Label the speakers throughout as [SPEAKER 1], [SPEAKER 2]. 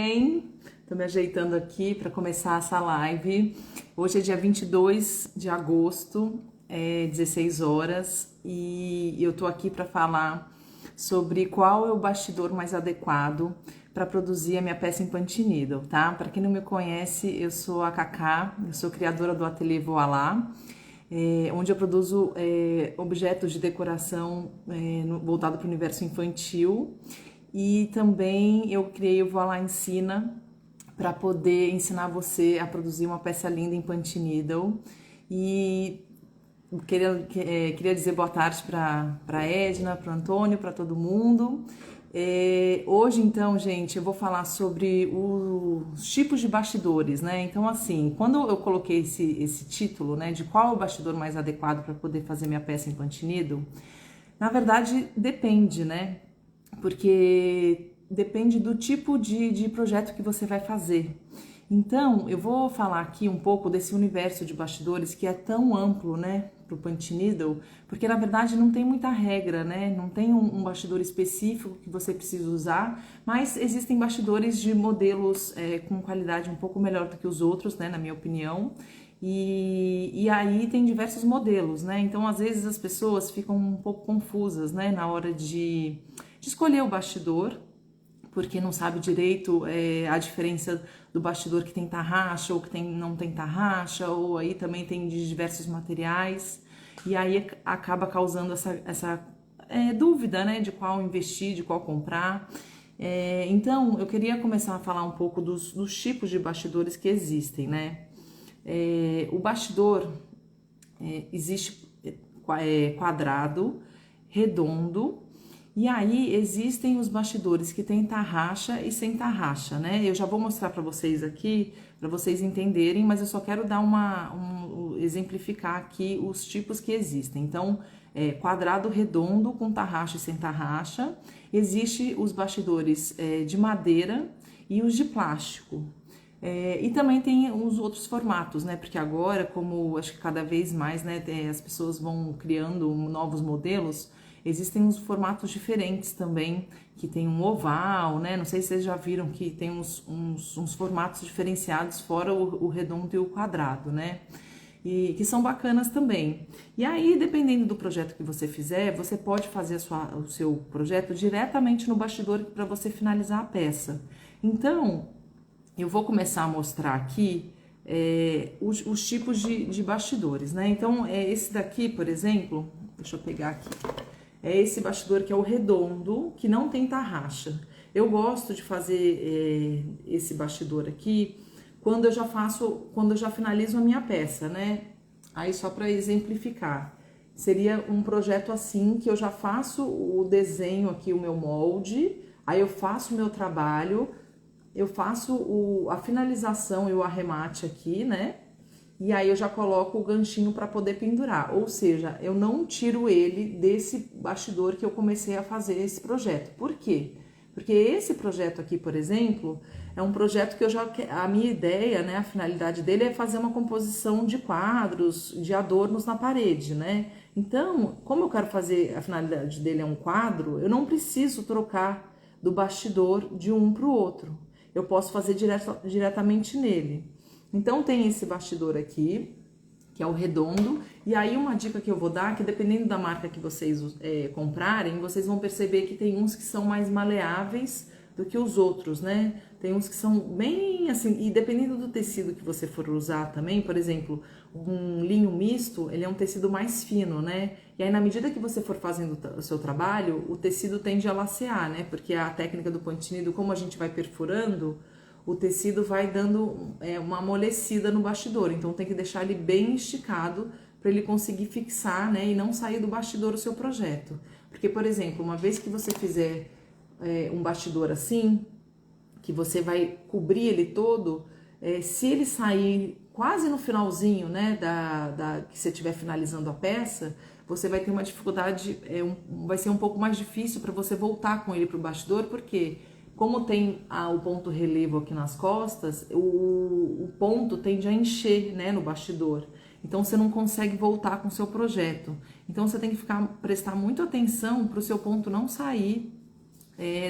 [SPEAKER 1] Bem, tô me ajeitando aqui para começar essa live. Hoje é dia 22 de agosto, 16 horas, e eu tô aqui para falar sobre qual é o bastidor mais adequado para produzir a minha peça em Punch Needle, tá? Para quem não me conhece, eu sou a Cacá, eu sou criadora do Ateliê Voilá, onde eu produzo objetos de decoração voltado para o universo infantil. E também eu criei o Voilá Ensina para poder ensinar você a produzir uma peça linda em Punch Needle. E queria dizer boa tarde para Edna, para o Antônio, para todo mundo. Hoje, então, gente, eu vou falar sobre os tipos de bastidores, né? Então, assim, quando eu coloquei esse título, né, de qual é o bastidor mais adequado para poder fazer minha peça em Punch Needle, na verdade, depende, né? Porque depende do tipo de projeto que você vai fazer. Então, eu vou falar aqui um pouco desse universo de bastidores que é tão amplo, né, para o Punch Needle, porque na verdade não tem muita regra, né, não tem um bastidor específico que você precisa usar, mas existem bastidores de modelos com qualidade um pouco melhor do que os outros, né, na minha opinião. E aí tem diversos modelos, né? Então, às vezes as pessoas ficam um pouco confusas, né, na hora de escolher o bastidor, porque não sabe direito a diferença do bastidor que tem tarraxa ou que não tem tarraxa, ou aí também tem de diversos materiais, e aí acaba causando essa dúvida, né, de qual investir, de qual comprar. Então, eu queria começar a falar um pouco dos tipos de bastidores que existem, né? O bastidor existe quadrado, redondo, e aí existem os bastidores que tem tarraxa e sem tarraxa, né? Eu já vou mostrar para vocês aqui, para vocês entenderem, mas eu só quero dar exemplificar aqui os tipos que existem. Então, quadrado, redondo, com tarraxa e sem tarraxa. Existe os bastidores de madeira e os de plástico. E também tem os outros formatos, né? Porque agora, como acho que cada vez mais, né, as pessoas vão criando novos modelos, existem uns formatos diferentes também, que tem um oval, né? Não sei se vocês já viram que tem uns formatos diferenciados, fora o redondo e o quadrado, né? E que são bacanas também. E aí, dependendo do projeto que você fizer, você pode fazer o seu projeto diretamente no bastidor para você finalizar a peça. Então, eu vou começar a mostrar aqui os tipos de bastidores, né? Então, esse daqui, por exemplo, deixa eu pegar aqui. É esse bastidor que é o redondo, que não tem tarraxa. Eu gosto de fazer esse bastidor aqui quando eu já finalizo a minha peça, né? Aí só para exemplificar, seria um projeto assim que eu já faço o desenho aqui, o meu molde, aí eu faço o meu trabalho, eu faço a finalização e o arremate aqui, né? E aí eu já coloco o ganchinho para poder pendurar, ou seja, eu não tiro ele desse bastidor que eu comecei a fazer esse projeto. Por quê? Porque esse projeto aqui, por exemplo, é um projeto que a minha ideia, né, a finalidade dele é fazer uma composição de quadros, de adornos na parede, né? Então, como eu quero fazer, a finalidade dele é um quadro, eu não preciso trocar do bastidor de um para o outro. Eu posso fazer diretamente nele. Então tem esse bastidor aqui, que é o redondo, e aí uma dica que eu vou dar, que dependendo da marca que vocês comprarem, vocês vão perceber que tem uns que são mais maleáveis do que os outros, né? Tem uns que são bem assim, e dependendo do tecido que você for usar também, por exemplo, um linho misto, ele é um tecido mais fino, né? E aí na medida que você for fazendo o seu trabalho, o tecido tende a lacear, né? Porque a técnica do Punch Needle, como a gente vai perfurando, o tecido vai dando uma amolecida no bastidor, então tem que deixar ele bem esticado para ele conseguir fixar, né, e não sair do bastidor o seu projeto. Porque, por exemplo, uma vez que você fizer um bastidor assim, que você vai cobrir ele todo, se ele sair quase no finalzinho, né, que você estiver finalizando a peça, você vai ter uma dificuldade, vai ser um pouco mais difícil para você voltar com ele para o bastidor, porque como tem o ponto relevo aqui nas costas, o ponto tende a encher, né, no bastidor. Então você não consegue voltar com o seu projeto. Então você tem que prestar muita atenção para o seu ponto não sair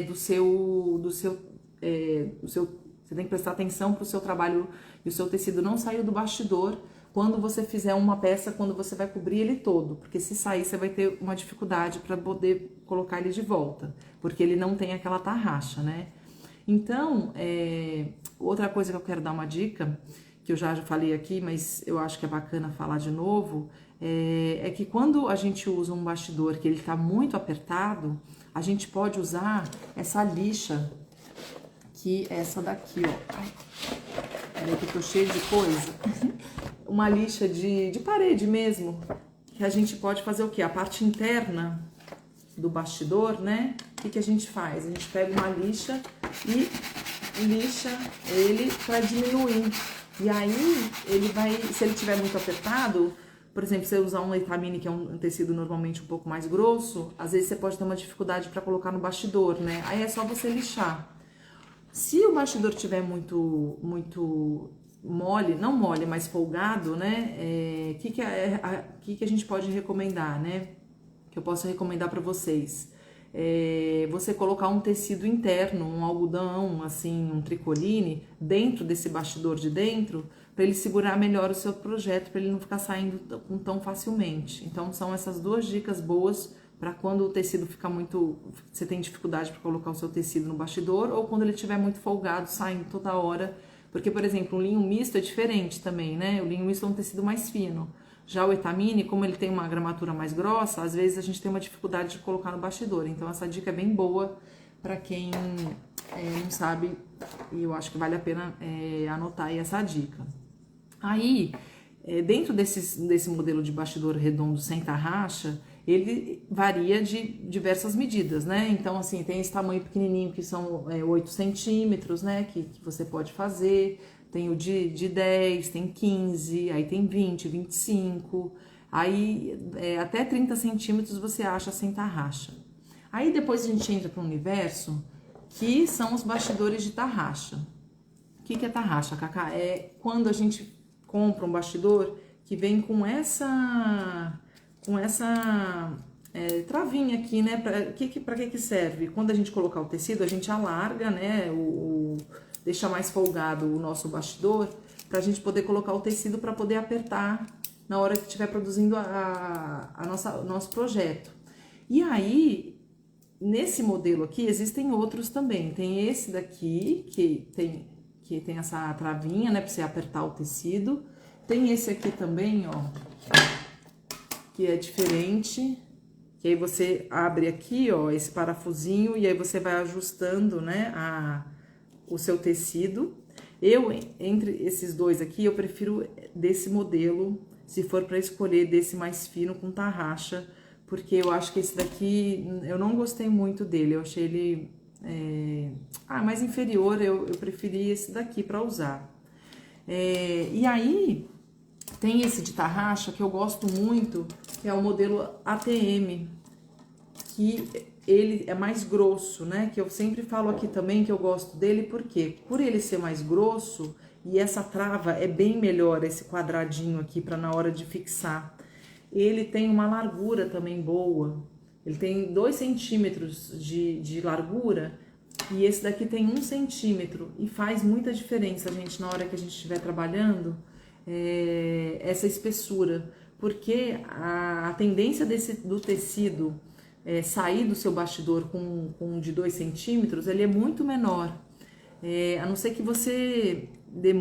[SPEAKER 1] do seu você tem que prestar atenção para o seu trabalho e o seu tecido não sair do bastidor quando você fizer uma peça, quando você vai cobrir ele todo, porque se sair você vai ter uma dificuldade para poder colocar ele de volta, porque ele não tem aquela tarraxa, né? Então, outra coisa que eu quero dar uma dica, que eu já falei aqui, mas eu acho que é bacana falar de novo, é que quando a gente usa um bastidor que ele tá muito apertado, a gente pode usar essa lixa, que é essa daqui, ó. Ai, peraí que eu tô cheio de coisa. Uma lixa de parede mesmo, que a gente pode fazer o quê? A parte interna do bastidor, né? O que a gente faz? A gente pega uma lixa e lixa ele para diminuir. E aí, ele vai, se ele tiver muito apertado, por exemplo, se você usar um Etamine, que é um tecido normalmente um pouco mais grosso, às vezes você pode ter uma dificuldade para colocar no bastidor, né? Aí é só você lixar. Se o bastidor tiver muito mole, não mole, mas folgado, né? Que a gente pode recomendar, né? Que eu posso recomendar para vocês. Você colocar um tecido interno, um algodão, assim, um tricoline, dentro desse bastidor de dentro, para ele segurar melhor o seu projeto, para ele não ficar saindo tão facilmente. Então, são essas duas dicas boas para quando o tecido fica muito... Você tem dificuldade para colocar o seu tecido no bastidor, ou quando ele estiver muito folgado, saindo toda hora. Porque, por exemplo, o linho misto é diferente também, né? O linho misto é um tecido mais fino. Já o Etamine, como ele tem uma gramatura mais grossa, às vezes a gente tem uma dificuldade de colocar no bastidor. Então, essa dica é bem boa para quem não sabe, e eu acho que vale a pena anotar aí essa dica. Aí, dentro desse modelo de bastidor redondo sem tarraxa, ele varia de diversas medidas, né? Então, assim, tem esse tamanho pequenininho que são 8 centímetros, né? Que você pode fazer. Tem o de 10, tem 15, aí tem 20, 25, aí até 30 centímetros você acha sem tarraxa. Aí depois a gente entra para um universo que são os bastidores de tarraxa. O que é tarraxa, Cacá? É quando a gente compra um bastidor que vem com essa travinha aqui, né? Para que serve? Quando a gente colocar o tecido, a gente alarga, né? Deixa mais folgado o nosso bastidor para a gente poder colocar o tecido para poder apertar na hora que estiver produzindo o nosso projeto. E aí, nesse modelo aqui, existem outros também. Tem esse daqui, que tem essa travinha, né, para você apertar o tecido. Tem esse aqui também, ó, que é diferente, que aí você abre aqui, ó, esse parafusinho e aí você vai ajustando, né, o seu tecido. Entre esses dois aqui, eu prefiro desse modelo, se for para escolher desse mais fino com tarraxa, porque eu acho que esse daqui, eu não gostei muito dele, eu achei ele mais inferior, eu preferi esse daqui para usar. E aí, tem esse de tarraxa que eu gosto muito, que é o modelo ATM, que ele é mais grosso, né? Que eu sempre falo aqui também que eu gosto dele, porque por ele ser mais grosso e essa trava é bem melhor, esse quadradinho aqui para na hora de fixar. Ele tem uma largura também boa, ele tem 2 centímetros de largura e esse daqui tem 1 centímetro e faz muita diferença, gente, na hora que a gente estiver trabalhando essa espessura, porque a tendência do tecido sair do seu bastidor com de 2 centímetros, ele é muito menor. A não ser que você dê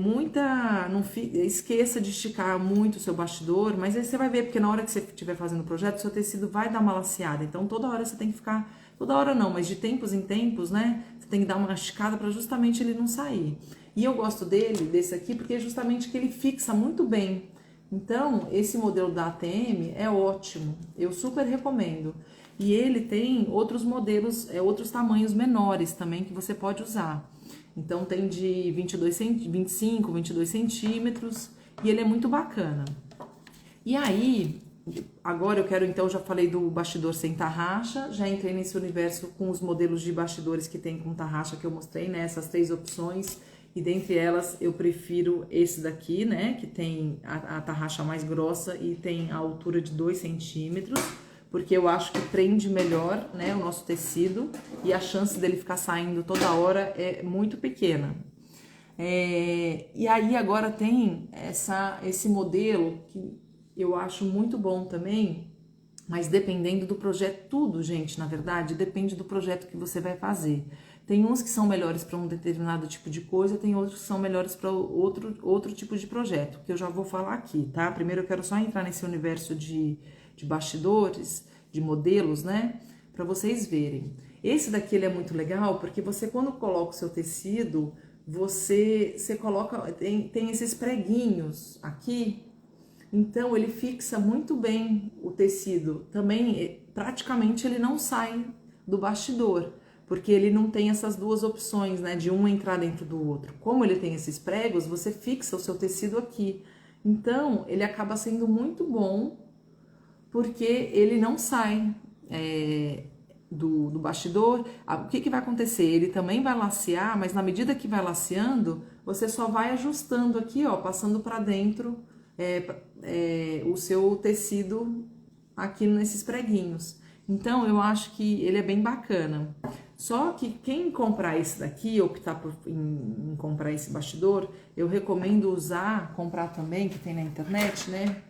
[SPEAKER 1] esqueça de esticar muito o seu bastidor, mas aí você vai ver, porque na hora que você estiver fazendo o projeto, seu tecido vai dar uma laceada. Então toda hora você tem que ficar, toda hora não, mas de tempos em tempos, né? Você tem que dar uma esticada para justamente ele não sair. E eu gosto desse aqui, porque é justamente que ele fixa muito bem. Então, esse modelo da ATM é ótimo, eu super recomendo. E ele tem outros modelos, outros tamanhos menores também que você pode usar. Então, tem de 25, 22 centímetros e ele é muito bacana. E aí, agora eu quero, então, já falei do bastidor sem tarraxa, já entrei nesse universo com os modelos de bastidores que tem com tarraxa que eu mostrei, né? Essas 3 opções. E dentre elas, eu prefiro esse daqui, né? Que tem a tarraxa mais grossa e tem a altura de 2 centímetros. porque eu acho que prende melhor, né, o nosso tecido e a chance dele ficar saindo toda hora é muito pequena. E aí agora tem esse modelo que eu acho muito bom também, mas dependendo do projeto, tudo, gente, na verdade, depende do projeto que você vai fazer. Tem uns que são melhores para um determinado tipo de coisa, tem outros que são melhores para outro tipo de projeto, que eu já vou falar aqui, tá? Primeiro eu quero só entrar nesse universo de bastidores, de modelos, né? Para vocês verem. Esse daqui ele é muito legal porque você, quando coloca o seu tecido, você coloca, tem esses preguinhos aqui, então ele fixa muito bem o tecido. Também praticamente ele não sai do bastidor, porque ele não tem essas duas opções, né, de um entrar dentro do outro. Como ele tem esses pregos, você fixa o seu tecido aqui. Então ele acaba sendo muito bom, porque ele não sai do bastidor. O que vai acontecer? Ele também vai lacear, mas na medida que vai laceando, você só vai ajustando aqui, ó, passando para dentro o seu tecido aqui nesses preguinhos. Então eu acho que ele é bem bacana. Só que quem comprar esse daqui, ou que tá em comprar esse bastidor, eu recomendo comprar também, que tem na internet, né?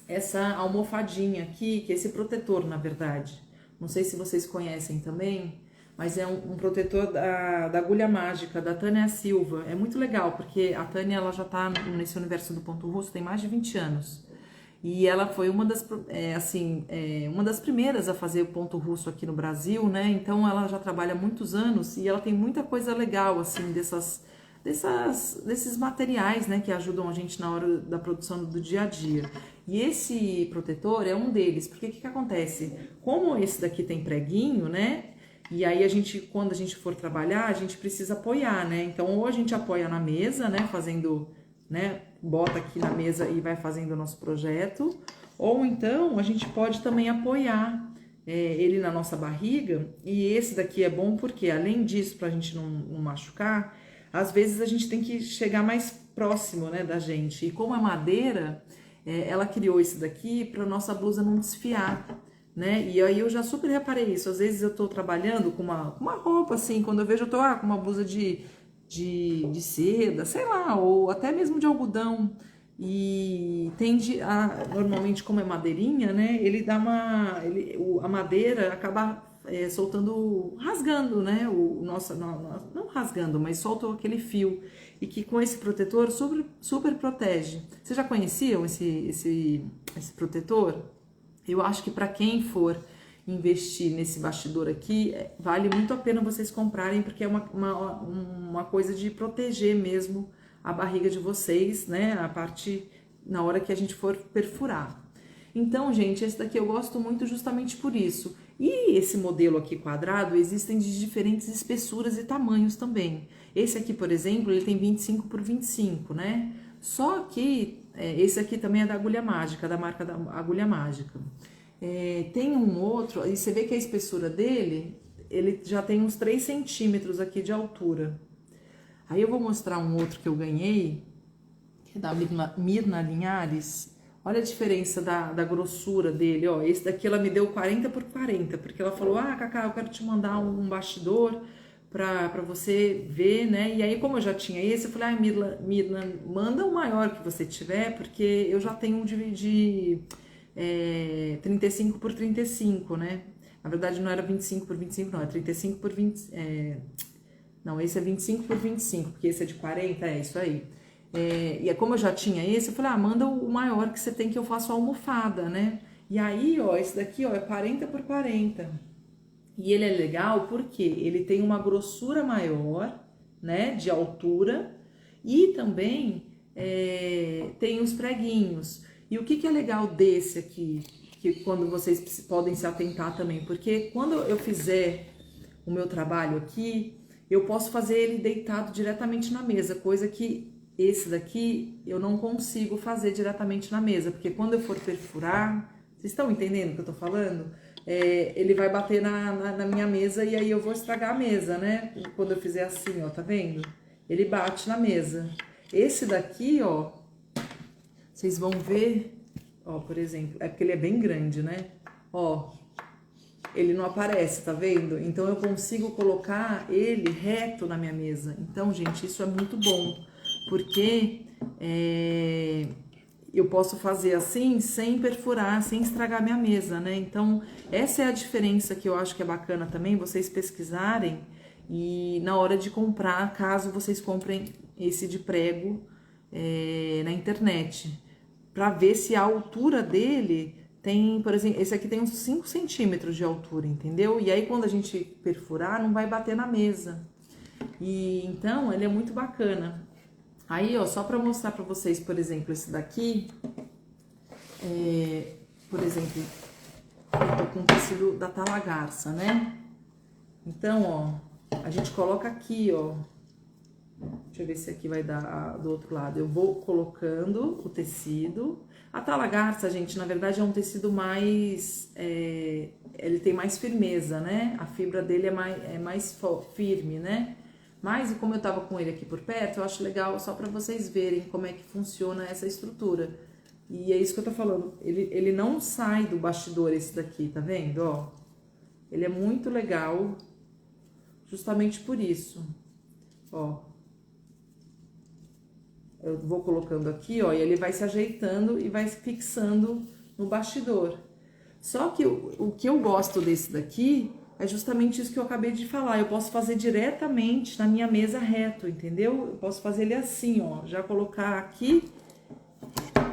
[SPEAKER 1] Essa almofadinha aqui, que é esse protetor, na verdade. Não sei se vocês conhecem também, mas é um protetor da Agulha Mágica, da Tânia Silva. É muito legal, porque a Tânia ela já tá nesse universo do ponto russo tem mais de 20 anos. E ela foi uma das primeiras a fazer o ponto russo aqui no Brasil, né? Então ela já trabalha há muitos anos e ela tem muita coisa legal, assim, desses materiais, né, que ajudam a gente na hora da produção do dia a dia. E esse protetor é um deles, porque o que acontece? Como esse daqui tem preguinho, né? E aí quando a gente for trabalhar, a gente precisa apoiar, né? Então ou a gente apoia na mesa, né, fazendo, né, bota aqui na mesa e vai fazendo o nosso projeto, ou então a gente pode também apoiar ele na nossa barriga. E esse daqui é bom porque, além disso, para a gente não machucar, às vezes a gente tem que chegar mais próximo, né, da gente. E como é madeira, ela criou esse daqui para nossa blusa não desfiar, né? E aí eu já super reparei isso. Às vezes eu tô trabalhando com uma roupa assim, quando eu vejo eu tô com uma blusa de seda, sei lá, ou até mesmo de algodão. E tende normalmente, como é madeirinha, né? Ele dá a madeira acaba soltando, rasgando, né? Não rasgando, mas solta aquele fio. E que com esse protetor super protege. Vocês já conheciam esse protetor? Eu acho que para quem for investir nesse bastidor aqui, vale muito a pena vocês comprarem, porque é uma coisa de proteger mesmo a barriga de vocês, né? A parte na hora que a gente for perfurar. Então, gente, esse daqui eu gosto muito justamente por isso. E esse modelo aqui quadrado, existem de diferentes espessuras e tamanhos também. Esse aqui, por exemplo, ele tem 25 por 25, né? Só que esse aqui também é da Agulha Mágica, da marca da Agulha Mágica. Tem um outro, e você vê que a espessura dele, ele já tem uns 3 centímetros aqui de altura. Aí eu vou mostrar um outro que eu ganhei, que é da Mirna Linhares. Olha a diferença da grossura dele, ó. Esse daqui ela me deu 40 por 40, porque ela falou, Cacá, eu quero te mandar um bastidor pra você ver, né? E aí, como eu já tinha esse, eu falei, Mirna, manda o maior que você tiver, porque eu já tenho um de 35 por 35, né? Na verdade, não era 25 por 25, não, é 35 por 20... Não, esse é 25 por 25, porque esse é de 40, é isso aí. E como eu já tinha esse, eu falei, manda o maior que você tem, que eu faço a almofada, né? E aí, ó, esse daqui, ó, é 40 por 40. E ele é legal porque ele tem uma grossura maior, né, de altura, e também tem os preguinhos. E o que é legal desse aqui, que quando vocês podem se atentar também, porque quando eu fizer o meu trabalho aqui, eu posso fazer ele deitado diretamente na mesa, coisa que esse daqui eu não consigo fazer diretamente na mesa, porque quando eu for perfurar, vocês estão entendendo o que eu tô falando? Ele vai bater na minha mesa e aí eu vou estragar a mesa, né? Quando eu fizer assim, ó, tá vendo? Ele bate na mesa. Esse daqui, ó, vocês vão ver, ó, por exemplo, é porque ele é bem grande, né? Ó, ele não aparece, tá vendo? Então eu consigo colocar ele reto na minha mesa. Então, gente, isso é muito bom, porque eu posso fazer assim sem perfurar, sem estragar minha mesa, né? Então, essa é a diferença que eu acho que é bacana também, vocês pesquisarem e na hora de comprar, caso vocês comprem esse de prego na internet, para ver se a altura dele tem, por exemplo, esse aqui tem uns 5 centímetros de altura, entendeu? E aí quando a gente perfurar, não vai bater na mesa. E então ele é muito bacana. Aí, ó, só para mostrar para vocês, por exemplo, esse daqui, por exemplo, eu tô com o tecido da Talagarça, né? Então, ó, a gente coloca aqui, ó. Deixa eu ver se aqui vai dar do outro lado. Eu vou colocando o tecido. A Talagarça, gente, na verdade é um tecido mais... ele tem mais firmeza, né? A fibra dele é mais firme, né? Mas, como eu tava com ele aqui por perto, eu acho legal só pra vocês verem como é que funciona essa estrutura. E é isso que eu tô falando. Ele não sai do bastidor esse daqui, tá vendo? Ó, ele é muito legal justamente por isso. Ó. Eu vou colocando aqui, ó, e ele vai se ajeitando e vai fixando no bastidor. Só que o que eu gosto desse daqui é justamente isso que eu acabei de falar. Eu posso fazer diretamente na minha mesa reto, entendeu? Eu posso fazer ele assim, ó, já colocar aqui,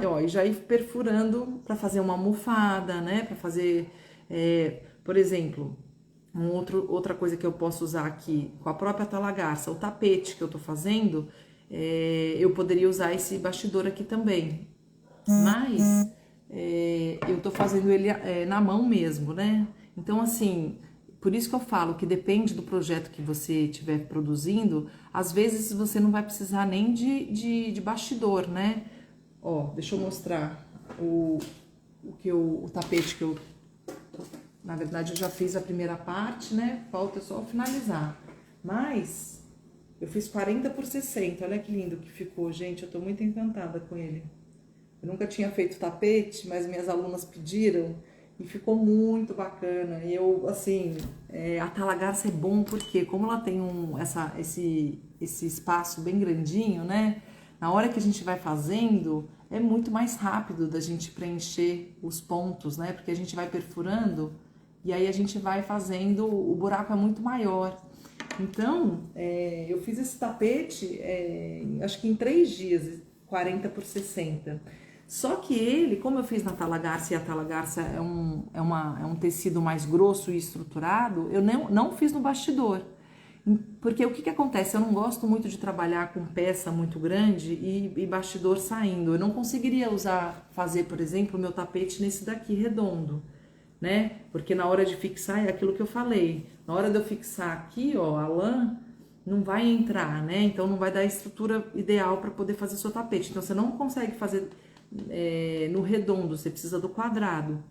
[SPEAKER 1] ó, e já ir perfurando para fazer uma almofada, né? Para fazer, por exemplo, outra coisa que eu posso usar aqui com a própria Talagarça, o tapete que eu tô fazendo. Eu poderia usar esse bastidor aqui também, mas eu tô fazendo ele na mão mesmo, né? Então, assim, por isso que eu falo que depende do projeto que você estiver produzindo, às vezes você não vai precisar nem de bastidor, né? Ó, deixa eu mostrar o tapete que eu... Na verdade, eu já fiz a primeira parte, né? Falta só finalizar, mas... Eu fiz 40 por 60, olha que lindo que ficou, gente, eu tô muito encantada com ele. Eu nunca tinha feito tapete, mas minhas alunas pediram e ficou muito bacana. E eu, assim, a Talagarça é bom porque como ela tem esse espaço bem grandinho, né? Na hora que a gente vai fazendo, é muito mais rápido da gente preencher os pontos, né? Porque a gente vai perfurando e aí a gente vai fazendo, o buraco é muito maior. Então, eu fiz esse tapete, acho que em 3 dias, 40 por 60. Só que ele, como eu fiz na Talagarça, e a Talagarça é um tecido mais grosso e estruturado, eu não fiz no bastidor. Porque o que acontece? Eu não gosto muito de trabalhar com peça muito grande e bastidor saindo. Eu não conseguiria fazer, por exemplo, o meu tapete nesse daqui redondo, né? Porque na hora de fixar é aquilo que eu falei. Na hora de eu fixar aqui, ó, a lã não vai entrar, né? Então não vai dar a estrutura ideal para poder fazer seu tapete. Então você não consegue fazer no redondo, você precisa do quadrado.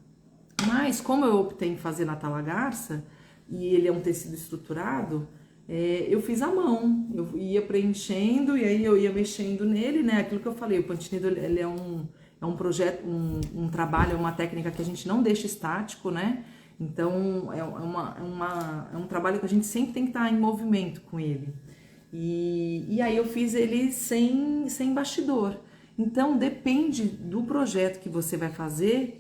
[SPEAKER 1] Mas como eu optei em fazer na Talagarça e ele é um tecido estruturado, eu fiz à mão. Eu ia preenchendo e aí eu ia mexendo nele, né? Aquilo que eu falei, o Pantinido ele é um projeto, um trabalho, uma técnica que a gente não deixa estático, né? Então, é um trabalho que a gente sempre tem que estar em movimento com ele. E aí eu fiz ele sem bastidor. Então, depende do projeto que você vai fazer,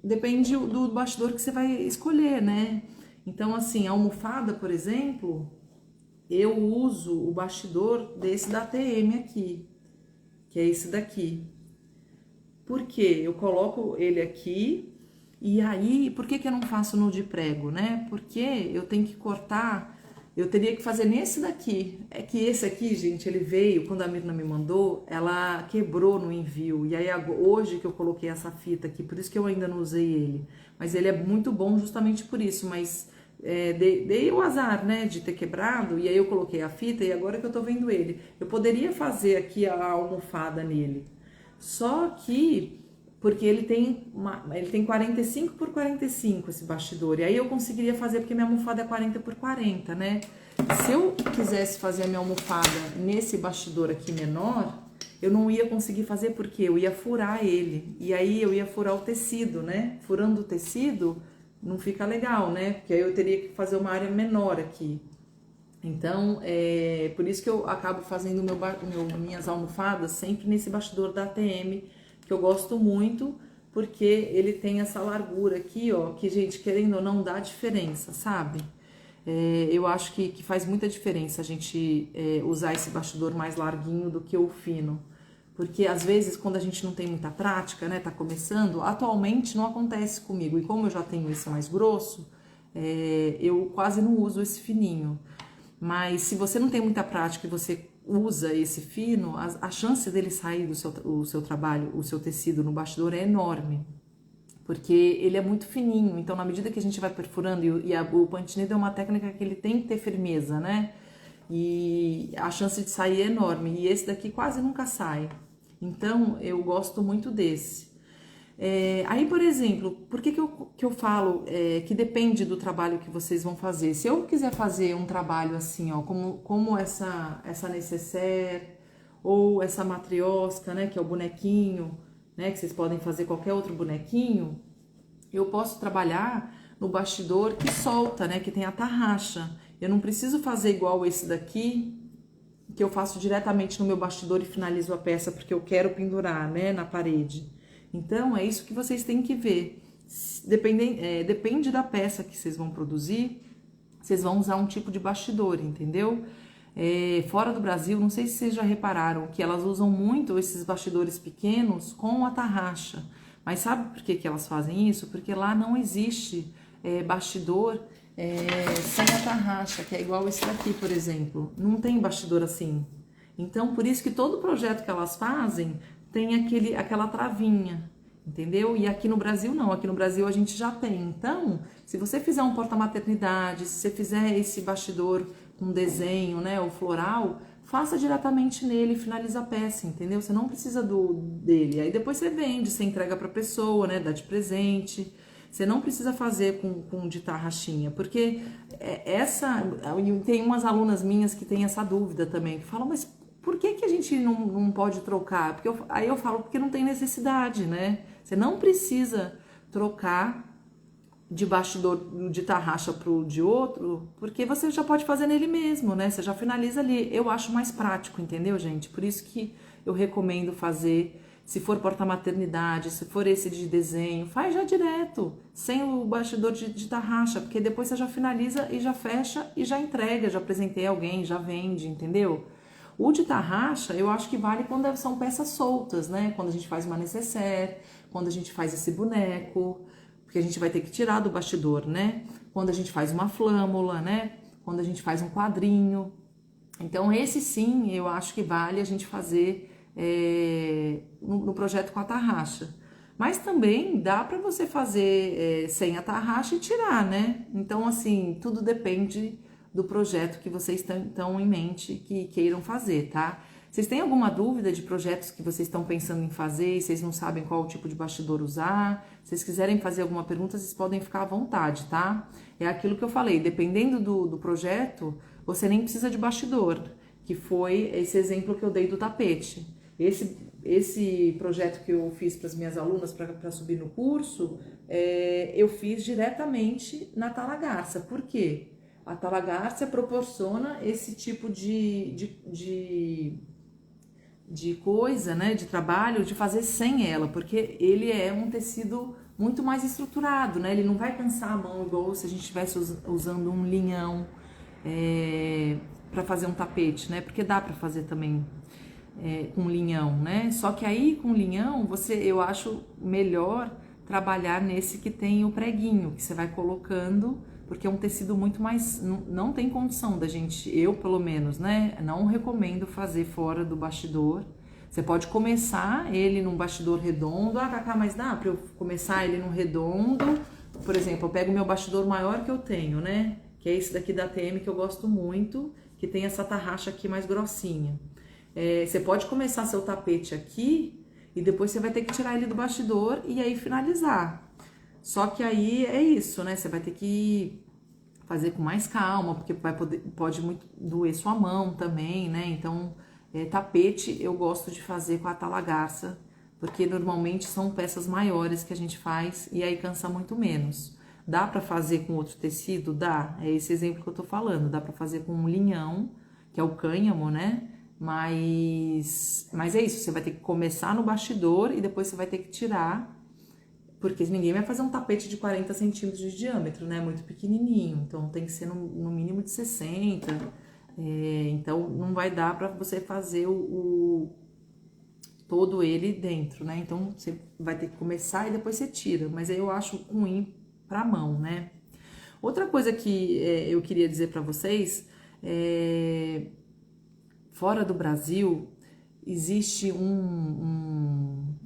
[SPEAKER 1] depende do bastidor que você vai escolher, né? Então, assim, a almofada, por exemplo, eu uso o bastidor desse da ATM aqui, que é esse daqui. Por quê? Eu coloco ele aqui e aí, por que eu não faço no de prego, né? Porque eu tenho que cortar, eu teria que fazer nesse daqui. É que esse aqui, gente, ele veio, quando a Mirna me mandou, ela quebrou no envio. E aí, hoje que eu coloquei essa fita aqui, por isso que eu ainda não usei ele. Mas ele é muito bom justamente por isso, mas... dei o azar, né, de ter quebrado, e aí eu coloquei a fita e agora que eu tô vendo ele. Eu poderia fazer aqui a almofada nele, só que, porque ele tem 45 por 45 esse bastidor, e aí eu conseguiria fazer porque minha almofada é 40 por 40, né? Se eu quisesse fazer a minha almofada nesse bastidor aqui menor, eu não ia conseguir fazer porque eu ia furar ele. E aí eu ia furar o tecido, né? Furando o tecido não fica legal, né? Porque aí eu teria que fazer uma área menor aqui. Então, por isso que eu acabo fazendo minhas almofadas sempre nesse bastidor da ATM, que eu gosto muito, porque ele tem essa largura aqui, ó, que, gente, querendo ou não, dá diferença, sabe? Eu acho que faz muita diferença a gente usar esse bastidor mais larguinho do que o fino. Porque às vezes quando a gente não tem muita prática, né, tá começando, atualmente não acontece comigo. E como eu já tenho esse mais grosso, eu quase não uso esse fininho. Mas se você não tem muita prática e você usa esse fino, a chance dele sair do seu trabalho, o seu tecido no bastidor é enorme. Porque ele é muito fininho, então na medida que a gente vai perfurando, o punch needle é uma técnica que ele tem que ter firmeza, né? E a chance de sair é enorme, e esse daqui quase nunca sai. Então eu gosto muito desse. Aí, por exemplo, por que eu falo que depende do trabalho que vocês vão fazer? Se eu quiser fazer um trabalho assim, ó, como essa nécessaire ou essa matriosca, né, que é o bonequinho, né, que vocês podem fazer qualquer outro bonequinho, eu posso trabalhar no bastidor que solta, né, que tem a tarraxa. Eu não preciso fazer igual esse daqui, que eu faço diretamente no meu bastidor e finalizo a peça porque eu quero pendurar, né, na parede. Então, é isso que vocês têm que ver. Depende da peça que vocês vão produzir, vocês vão usar um tipo de bastidor, entendeu? Fora do Brasil, não sei se vocês já repararam que elas usam muito esses bastidores pequenos com a tarraxa. Mas sabe por que elas fazem isso? Porque lá não existe bastidor sem a tarraxa, que é igual esse daqui, por exemplo. Não tem bastidor assim. Então, por isso que todo projeto que elas fazem tem aquela travinha, entendeu? E aqui no Brasil não, aqui no Brasil a gente já tem. Então, se você fizer um porta-maternidade, se você fizer esse bastidor com desenho, né, ou floral, faça diretamente nele e finaliza a peça, entendeu? Você não precisa dele. Aí depois você vende, você entrega pra pessoa, né, dá de presente. Você não precisa fazer com de tarraxinha, porque tem umas alunas minhas que têm essa dúvida também, que falam, mas por que a gente não pode trocar? Aí eu falo, porque não tem necessidade, né? Você não precisa trocar de bastidor de tarraxa pro de outro, porque você já pode fazer nele mesmo, né? Você já finaliza ali. Eu acho mais prático, entendeu, gente? Por isso que eu recomendo fazer, se for porta-maternidade, se for esse de desenho, faz já direto, sem o bastidor de tarraxa, porque depois você já finaliza e já fecha e já entrega, já apresentei alguém, já vende, entendeu? O de tarraxa, eu acho que vale quando são peças soltas, né? Quando a gente faz uma nécessaire, quando a gente faz esse boneco, porque a gente vai ter que tirar do bastidor, né? Quando a gente faz uma flâmula, né? Quando a gente faz um quadrinho. Então, esse sim, eu acho que vale a gente fazer no projeto com a tarraxa. Mas também dá para você fazer sem a tarraxa e tirar, né? Então, assim, tudo depende do projeto que vocês estão em mente que queiram fazer, tá? Vocês têm alguma dúvida de projetos que vocês estão pensando em fazer e vocês não sabem qual tipo de bastidor usar? Se vocês quiserem fazer alguma pergunta, vocês podem ficar à vontade, tá? É aquilo que eu falei, dependendo do projeto, você nem precisa de bastidor, que foi esse exemplo que eu dei do tapete. Esse projeto que eu fiz para as minhas alunas para subir no curso, eu fiz diretamente na Talagarça. Por quê? A Talagarça proporciona esse tipo de coisa, né, de trabalho, de fazer sem ela, porque ele é um tecido muito mais estruturado, né, ele não vai cansar a mão igual se a gente estivesse usando um linhão para fazer um tapete, né, porque dá para fazer também com linhão, né, só que aí com linhão, eu acho melhor trabalhar nesse que tem o preguinho, que você vai colocando, porque é um tecido muito mais, não tem condição da gente, eu pelo menos, né, não recomendo fazer fora do bastidor. Você pode começar ele num bastidor redondo, Cacá, mas dá pra eu começar ele num redondo? Por exemplo, eu pego o meu bastidor maior que eu tenho, né, que é esse daqui da TM que eu gosto muito, que tem essa tarraxa aqui mais grossinha. Você pode começar seu tapete aqui e depois você vai ter que tirar ele do bastidor e aí finalizar. Só que aí é isso, né? Você vai ter que fazer com mais calma, porque pode muito doer sua mão também, né? Então, Tapete eu gosto de fazer com a talagarça, porque normalmente são peças maiores que a gente faz e aí cansa muito menos. Dá para fazer com outro tecido? Dá. É esse exemplo que eu tô falando. Dá para fazer com um linhão, que é o cânhamo, né? Mas é isso, você vai ter que começar no bastidor e depois você vai ter que tirar, porque ninguém vai fazer um tapete de 40 centímetros de diâmetro, né? Muito pequenininho, então tem que ser no mínimo de 60. Então não vai dar para você fazer todo ele dentro, né? Então você vai ter que começar e depois você tira, mas aí eu acho ruim para mão, né? Outra coisa que eu queria dizer para vocês, fora do Brasil existe um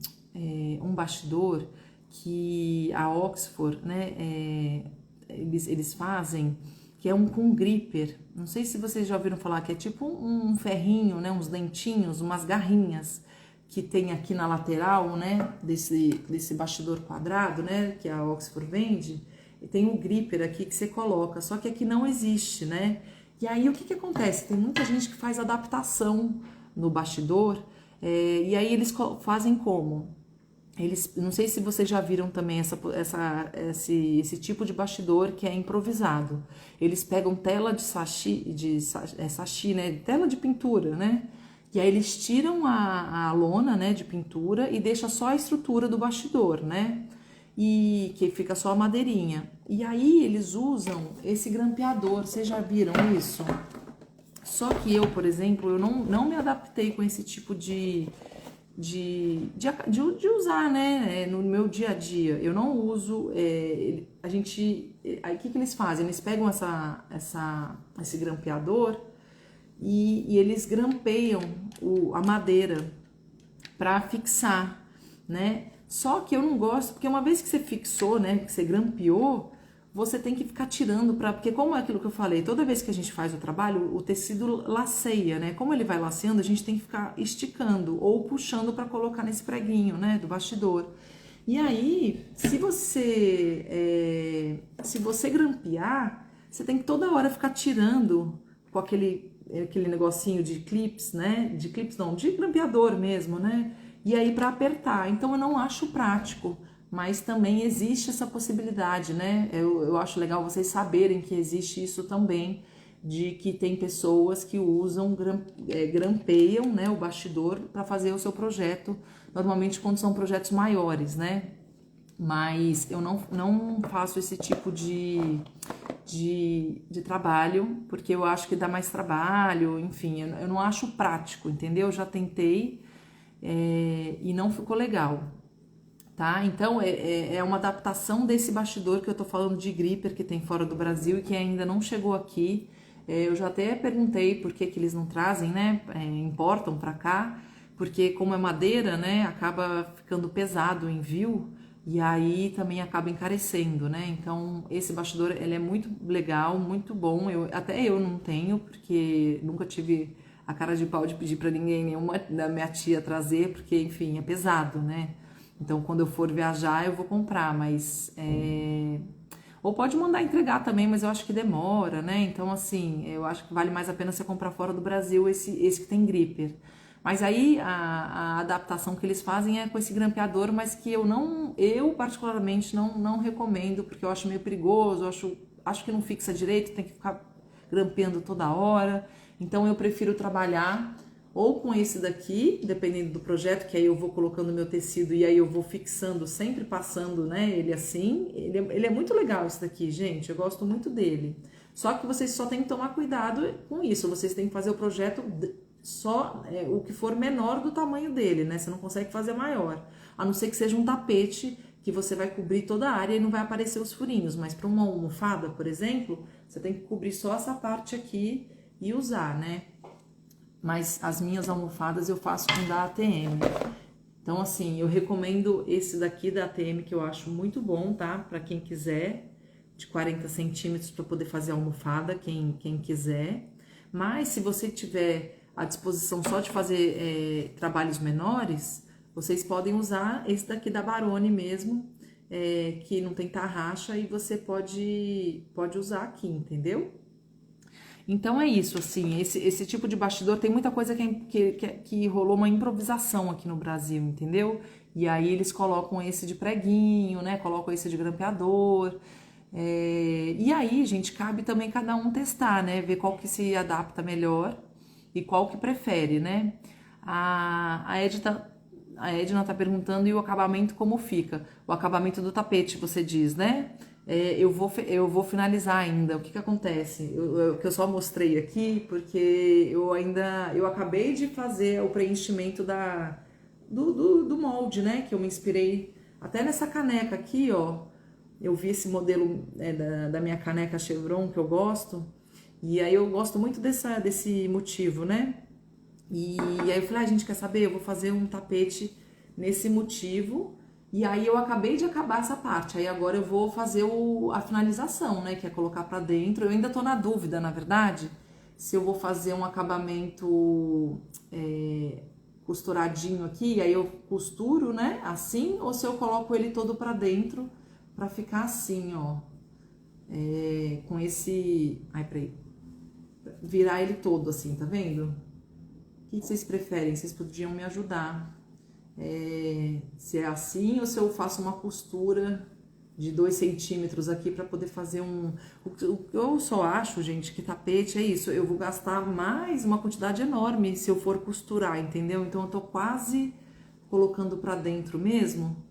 [SPEAKER 1] bastidor que a Oxford, né, eles fazem, que é um com gripper. Não sei se vocês já ouviram falar, que é tipo um ferrinho, né, uns dentinhos, umas garrinhas que tem aqui na lateral, né, desse bastidor quadrado, né, que a Oxford vende. E tem um gripper aqui que você coloca, só que aqui não existe, né? E aí o que acontece? Tem muita gente que faz adaptação no bastidor, e aí eles fazem como? Não sei se vocês já viram também esse tipo de bastidor que é improvisado. Eles pegam tela de sashi, né? Tela de pintura, né? E aí eles tiram a lona, né, de pintura e deixa só a estrutura do bastidor, né? E que fica só a madeirinha. E aí eles usam esse grampeador, vocês já viram isso? Só que eu, por exemplo, eu não me adaptei com esse tipo de usar, né, no meu dia a dia. Eu não uso, aí o que eles fazem? Eles pegam esse grampeador e eles grampeiam a madeira para fixar, né? Só que eu não gosto, porque uma vez que você fixou, né, que você grampeou, você tem que ficar tirando porque como é aquilo que eu falei, toda vez que a gente faz o trabalho, o tecido laceia, né? Como ele vai laceando, a gente tem que ficar esticando ou puxando para colocar nesse preguinho, né, do bastidor. E aí, se você grampear, você tem que toda hora ficar tirando com aquele negocinho de clips, né? De clips não, de grampeador mesmo, né? E aí para apertar. Então eu não acho prático, mas também existe essa possibilidade, né? Eu acho legal vocês saberem que existe isso também, de que tem pessoas que usam, grampeiam, né, o bastidor para fazer o seu projeto, normalmente quando são projetos maiores, né? Mas eu não faço esse tipo de trabalho, porque eu acho que dá mais trabalho, enfim, eu não acho prático, entendeu? Eu já tentei e não ficou legal, tá? Então é uma adaptação desse bastidor que eu tô falando de gripper que tem fora do Brasil e que ainda não chegou aqui. Eu já até perguntei por que eles não trazem, né? Importam para cá, porque como é madeira, né? Acaba ficando pesado o envio e aí também acaba encarecendo, né? Então esse bastidor ele é muito legal, muito bom. Até eu não tenho, porque nunca tive a cara de pau de pedir para ninguém, nenhuma da minha tia trazer, porque enfim é pesado, né? Então quando eu for viajar eu vou comprar, mas ou pode mandar entregar também, mas eu acho que demora, né? Então, assim, eu acho que vale mais a pena você comprar fora do Brasil esse que tem gripper. Mas aí a adaptação que eles fazem é com esse grampeador, mas que eu particularmente não recomendo, porque eu acho meio perigoso, acho que não fixa direito, tem que ficar grampeando toda hora. Então eu prefiro trabalhar ou com esse daqui, dependendo do projeto, que aí eu vou colocando meu tecido e aí eu vou fixando, sempre passando, né, ele assim. Ele é muito legal esse daqui, gente, eu gosto muito dele. Só que vocês só tem que tomar cuidado com isso, vocês têm que fazer o projeto só o que for menor do tamanho dele, né, você não consegue fazer maior. A não ser que seja um tapete que você vai cobrir toda a área e não vai aparecer os furinhos, mas para uma almofada, por exemplo, você tem que cobrir só essa parte aqui e usar, né? Mas as minhas almofadas eu faço com da ATM. Então, assim, eu recomendo esse daqui da ATM, que eu acho muito bom, tá? Para quem quiser, de 40 centímetros para poder fazer a almofada, quem quiser. Mas, se você tiver à disposição só de fazer trabalhos menores, vocês podem usar esse daqui da Barone mesmo, que não tem tarraxa, e você pode usar aqui, entendeu? Então é isso, assim, esse tipo de bastidor tem muita coisa que rolou uma improvisação aqui no Brasil, entendeu? E aí eles colocam esse de preguinho, né? Colocam esse de grampeador. E aí, gente, cabe também cada um testar, né? Ver qual que se adapta melhor e qual que prefere, né? A Edna tá perguntando e o acabamento como fica? O acabamento do tapete, você diz, né? Eu vou finalizar ainda. O que que acontece? Que eu só mostrei aqui porque eu acabei de fazer o preenchimento do molde, né? Que eu me inspirei até nessa caneca aqui, ó. Eu vi esse modelo da minha caneca Chevron que eu gosto. E aí eu gosto muito desse motivo, né? E aí eu falei, gente, quer saber? Eu vou fazer um tapete nesse motivo. E aí eu acabei de acabar essa parte. Aí agora eu vou fazer a finalização, né? Que é colocar pra dentro. Eu ainda tô na dúvida, na verdade, se eu vou fazer um acabamento costuradinho aqui. Aí eu costuro, né? Assim. Ou se eu coloco ele todo pra dentro pra ficar assim, ó. Com esse... Ai, peraí. Virar ele todo assim, tá vendo? O que vocês preferem? Vocês podiam me ajudar. Se é assim ou se eu faço uma costura de 2 centímetros aqui para poder fazer eu só acho, gente, que tapete é isso. Eu vou gastar mais uma quantidade enorme se eu for costurar, entendeu? Então eu tô quase colocando para dentro mesmo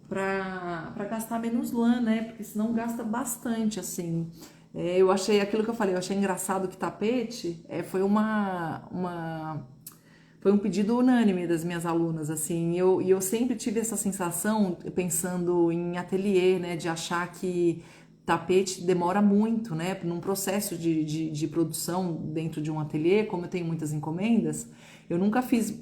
[SPEAKER 1] para gastar menos lã, né? Porque senão gasta bastante, assim. Eu achei aquilo que eu falei, eu achei engraçado que tapete foi foi um pedido unânime das minhas alunas, assim, e eu sempre tive essa sensação, pensando em ateliê, né, de achar que tapete demora muito, né, num processo de produção dentro de um ateliê, como eu tenho muitas encomendas, eu nunca fiz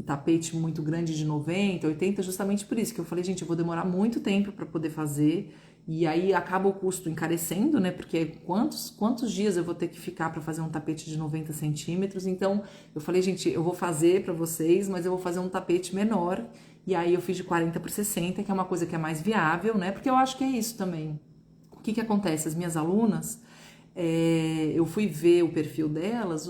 [SPEAKER 1] tapete muito grande de 90, 80, justamente por isso, que eu falei, gente, eu vou demorar muito tempo para poder fazer, e aí acaba o custo encarecendo, né? Porque quantos dias eu vou ter que ficar para fazer um tapete de 90 centímetros? Então, eu falei, gente, eu vou fazer para vocês, mas eu vou fazer um tapete menor. E aí eu fiz de 40 por 60, que é uma coisa que é mais viável, né? Porque eu acho que é isso também. O que acontece? As minhas alunas, eu fui ver o perfil delas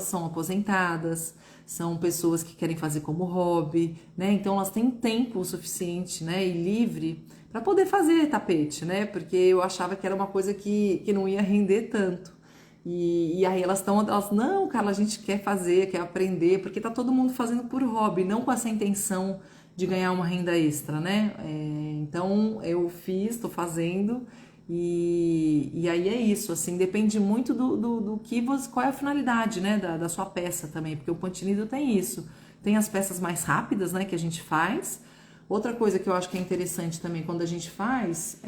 [SPEAKER 1] são aposentadas, são pessoas que querem fazer como hobby, né? Então elas têm tempo suficiente, né? E livre para poder fazer tapete, né? Porque eu achava que era uma coisa que não ia render tanto. E aí elas, não, Carla, a gente quer fazer, quer aprender, porque tá todo mundo fazendo por hobby, não com essa intenção de ganhar uma renda extra, né? Então eu tô fazendo, e aí é isso, assim, depende muito do que você, qual é a finalidade, né, da sua peça também, porque o Ponte Nido tem isso, tem as peças mais rápidas, né, que a gente faz. Outra coisa que eu acho que é interessante também quando a gente faz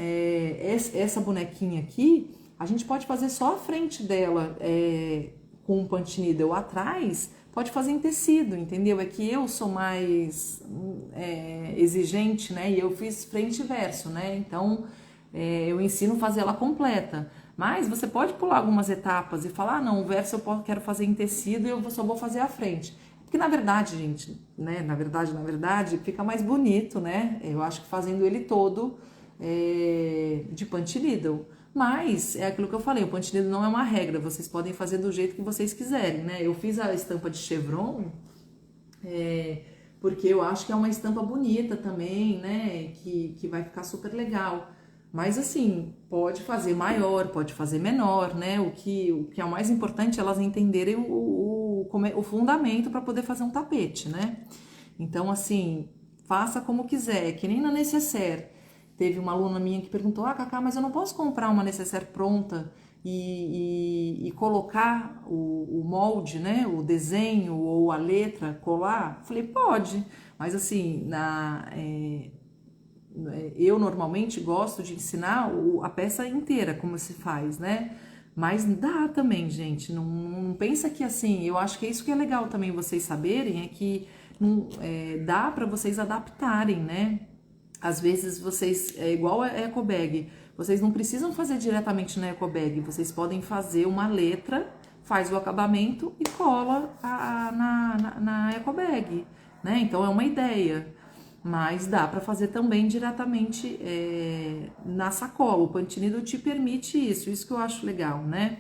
[SPEAKER 1] essa bonequinha aqui, a gente pode fazer só a frente dela com um punch needle, atrás pode fazer em tecido, entendeu? É que eu sou mais exigente, né? E eu fiz frente e verso, né? Então eu ensino a fazer ela completa. Mas você pode pular algumas etapas e falar, não, o verso eu quero fazer em tecido e eu só vou fazer a frente. Porque na verdade, gente, né? Na verdade, fica mais bonito, né? Eu acho que fazendo ele todo de punch needle. Mas é aquilo que eu falei, o punch needle não é uma regra, vocês podem fazer do jeito que vocês quiserem, né? Eu fiz a estampa de chevron porque eu acho que é uma estampa bonita também, né? Que vai ficar super legal. Mas assim, pode fazer maior, pode fazer menor, né? O que é o mais importante é elas entenderem o fundamento para poder fazer um tapete, né? Então, assim, faça como quiser, que nem na necessaire. Teve uma aluna minha que perguntou, Cacá, mas eu não posso comprar uma necessaire pronta e colocar o molde, né? O desenho ou a letra, colar? Falei, pode, mas assim, eu normalmente gosto de ensinar a peça inteira, como se faz, né? Mas dá também, gente. Não pensa que assim. Eu acho que é isso que é legal também vocês saberem, é que dá para vocês adaptarem, né? Às vezes vocês, igual a ecobag, vocês não precisam fazer diretamente na ecobag, vocês podem fazer uma letra, faz o acabamento e cola na ecobag, né? Então é uma ideia. Mas dá para fazer também diretamente na sacola. O Punch Needle te permite isso que eu acho legal, né?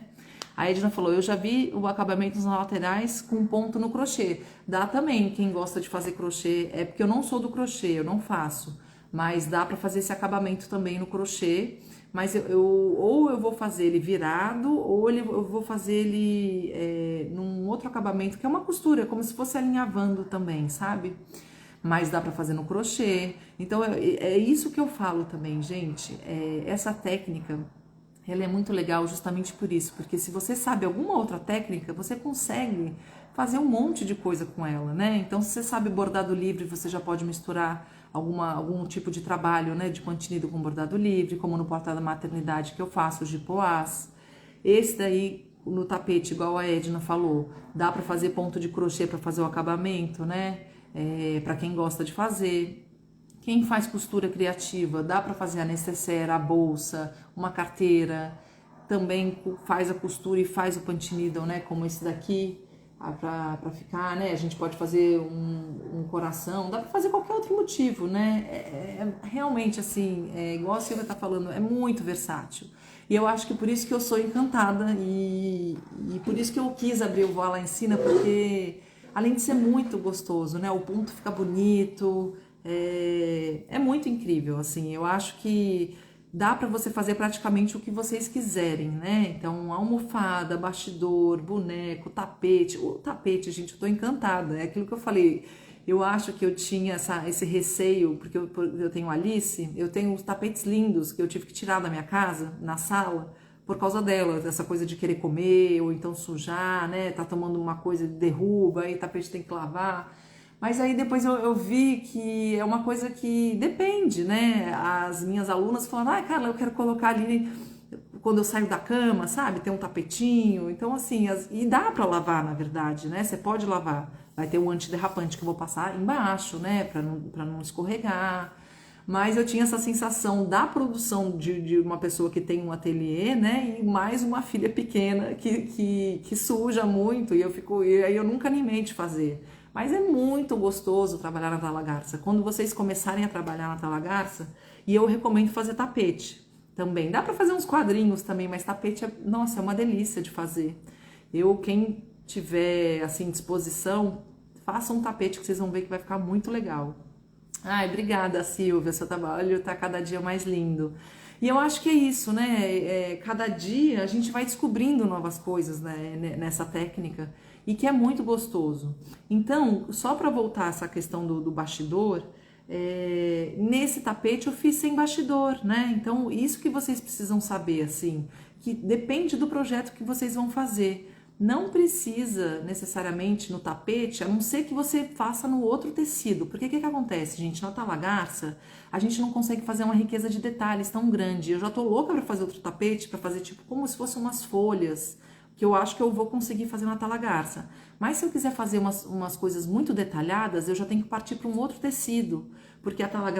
[SPEAKER 1] A Edna falou, eu já vi o acabamento nas laterais com ponto no crochê. Dá também, quem gosta de fazer crochê, é porque eu não sou do crochê, eu não faço, mas dá para fazer esse acabamento também no crochê. Mas ou eu vou fazer ele virado, ou eu vou fazer ele num outro acabamento, que é uma costura, como se fosse alinhavando também, sabe? Mas dá para fazer no crochê. Então é isso que eu falo também, gente. Essa técnica, ela é muito legal justamente por isso, porque se você sabe alguma outra técnica, você consegue fazer um monte de coisa com ela, né? Então, se você sabe bordado livre, você já pode misturar algum tipo de trabalho, né, de pantinido com bordado livre, como no porta da maternidade que eu faço, os de poás. Esse daí, no tapete, igual a Edna falou, dá para fazer ponto de crochê para fazer o acabamento, né? Para quem gosta de fazer. Quem faz costura criativa, dá para fazer a necessaire, a bolsa, uma carteira, também faz a costura e faz o punch needle, né, como esse daqui, para ficar, né, a gente pode fazer um coração, dá para fazer qualquer outro motivo, né, realmente assim, igual a Silvia tá falando, é muito versátil. E eu acho que por isso que eu sou encantada e por isso que eu quis abrir o Voar Lá Ensina, porque além de ser muito gostoso, né, o ponto fica bonito, é muito incrível, assim, eu acho que dá para você fazer praticamente o que vocês quiserem, né? Então, almofada, bastidor, boneco, tapete. O tapete, gente, eu tô encantada. É aquilo que eu falei. Eu acho que eu tinha esse receio, porque eu tenho Alice, eu tenho os tapetes lindos que eu tive que tirar da minha casa, na sala, por causa dela, dessa coisa de querer comer, ou então sujar, né? Tá tomando uma coisa, derruba, aí o tapete tem que lavar. Mas aí depois eu vi que é uma coisa que depende, né? As minhas alunas falaram, ah, Carla, eu quero colocar ali quando eu saio da cama, sabe? Tem um tapetinho. Então, assim, e dá pra lavar, na verdade, né? Você pode lavar. Vai ter um antiderrapante que eu vou passar embaixo, né? Pra não escorregar. Mas eu tinha essa sensação da produção de uma pessoa que tem um ateliê, né? E mais uma filha pequena que suja muito. E aí eu nunca animei de fazer. Mas é muito gostoso trabalhar na Tala Garça. Quando vocês começarem a trabalhar na Tala Garça, e eu recomendo fazer tapete também. Dá para fazer uns quadrinhos também, mas tapete nossa, é uma delícia de fazer. Quem tiver assim disposição, faça um tapete que vocês vão ver que vai ficar muito legal. Ai, obrigada, Silvia. Seu trabalho está cada dia mais lindo. E eu acho que é isso, né? Cada dia a gente vai descobrindo novas coisas, né, nessa técnica e que é muito gostoso. Então, só para voltar a essa questão do bastidor, nesse tapete eu fiz sem bastidor, né? Então, isso que vocês precisam saber, assim, que depende do projeto que vocês vão fazer. Não precisa necessariamente no tapete, a não ser que você faça no outro tecido. Porque o que acontece, gente? Na Tala Garça, a gente não consegue fazer uma riqueza de detalhes tão grande. Eu já tô louca para fazer outro tapete, para fazer tipo como se fossem umas folhas, que eu acho que eu vou conseguir fazer na Tala Garça. Mas se eu quiser fazer umas coisas muito detalhadas, eu já tenho que partir para um outro tecido. Porque a Tala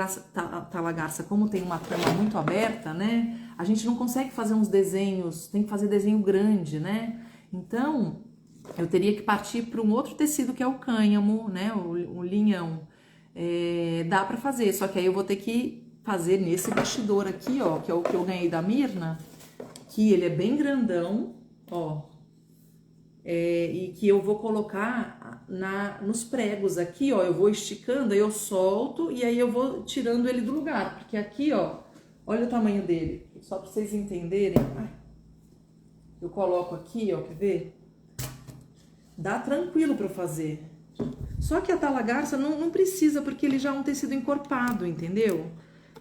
[SPEAKER 1] Garça, como tem uma trama muito aberta, né? A gente não consegue fazer uns desenhos, tem que fazer desenho grande, né? Então, eu teria que partir para um outro tecido que é o cânhamo, né? O linhão. Dá para fazer, só que aí eu vou ter que fazer nesse bastidor aqui, ó, que é o que eu ganhei da Mirna, que ele é bem grandão, ó. E que eu vou colocar nos pregos aqui, ó. Eu vou esticando, aí eu solto e aí eu vou tirando ele do lugar, porque aqui, ó, olha o tamanho dele, só para vocês entenderem. Eu coloco aqui, ó, quer ver? Dá tranquilo para eu fazer. Só que a Tala Garça não precisa, porque ele já é um tecido encorpado, entendeu?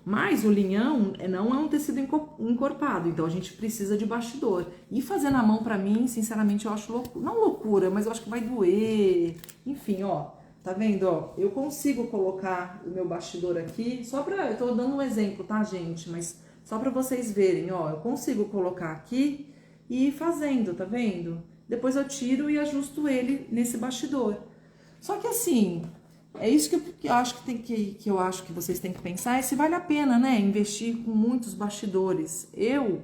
[SPEAKER 1] Mas o linhão não é um tecido encorpado, então a gente precisa de bastidor. E fazer na mão, pra mim, sinceramente, eu acho não loucura, mas eu acho que vai doer. Enfim, ó, tá vendo, ó? Eu consigo colocar o meu bastidor aqui, eu tô dando um exemplo, tá, gente? Mas só pra vocês verem, ó, eu consigo colocar aqui e ir fazendo, tá vendo? Depois eu tiro e ajusto ele nesse bastidor. Só que assim, é isso que eu acho que eu acho que vocês têm que pensar, é se vale a pena, né, investir com muitos bastidores.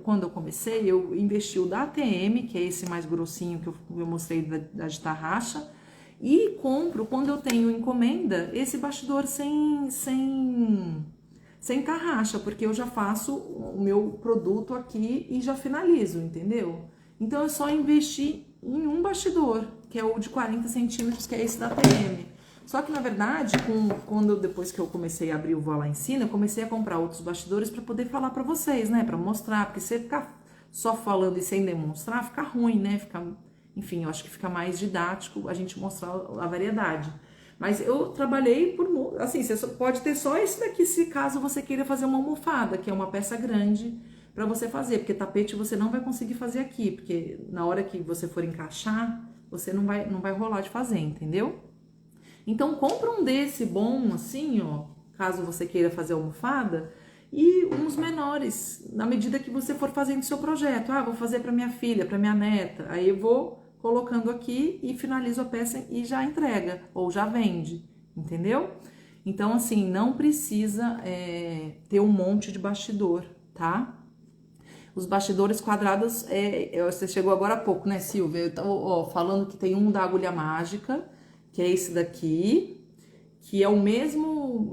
[SPEAKER 1] Quando eu comecei, eu investi o da ATM, que é esse mais grossinho que eu mostrei da de tarraxa, e compro, quando eu tenho encomenda, esse bastidor sem tarraxa, porque eu já faço o meu produto aqui e já finalizo, entendeu? Então eu só investi em um bastidor, que é o de 40 centímetros, que é esse da TM. Só que na verdade, depois que eu comecei a abrir o Vó Lá Ensina, eu comecei a comprar outros bastidores para poder falar para vocês, né? Para mostrar, porque você ficar só falando e sem demonstrar, fica ruim, né? Enfim, eu acho que fica mais didático a gente mostrar a variedade. Mas eu trabalhei assim, você pode ter só esse daqui se caso você queira fazer uma almofada, que é uma peça grande para você fazer, porque tapete você não vai conseguir fazer aqui, porque na hora que você for encaixar, você não vai rolar de fazer, entendeu? Então compra um desse bom assim, ó, caso você queira fazer almofada, e uns menores, na medida que você for fazendo seu projeto. Ah, vou fazer para minha filha, para minha neta. Aí eu vou colocando aqui e finalizo a peça e já entrega, ou já vende, entendeu? Então, assim, não precisa ter um monte de bastidor, tá? Os bastidores quadrados, você chegou agora há pouco, né, Silvia? Eu tô, falando que tem um da agulha mágica, que é esse daqui, que é o mesmo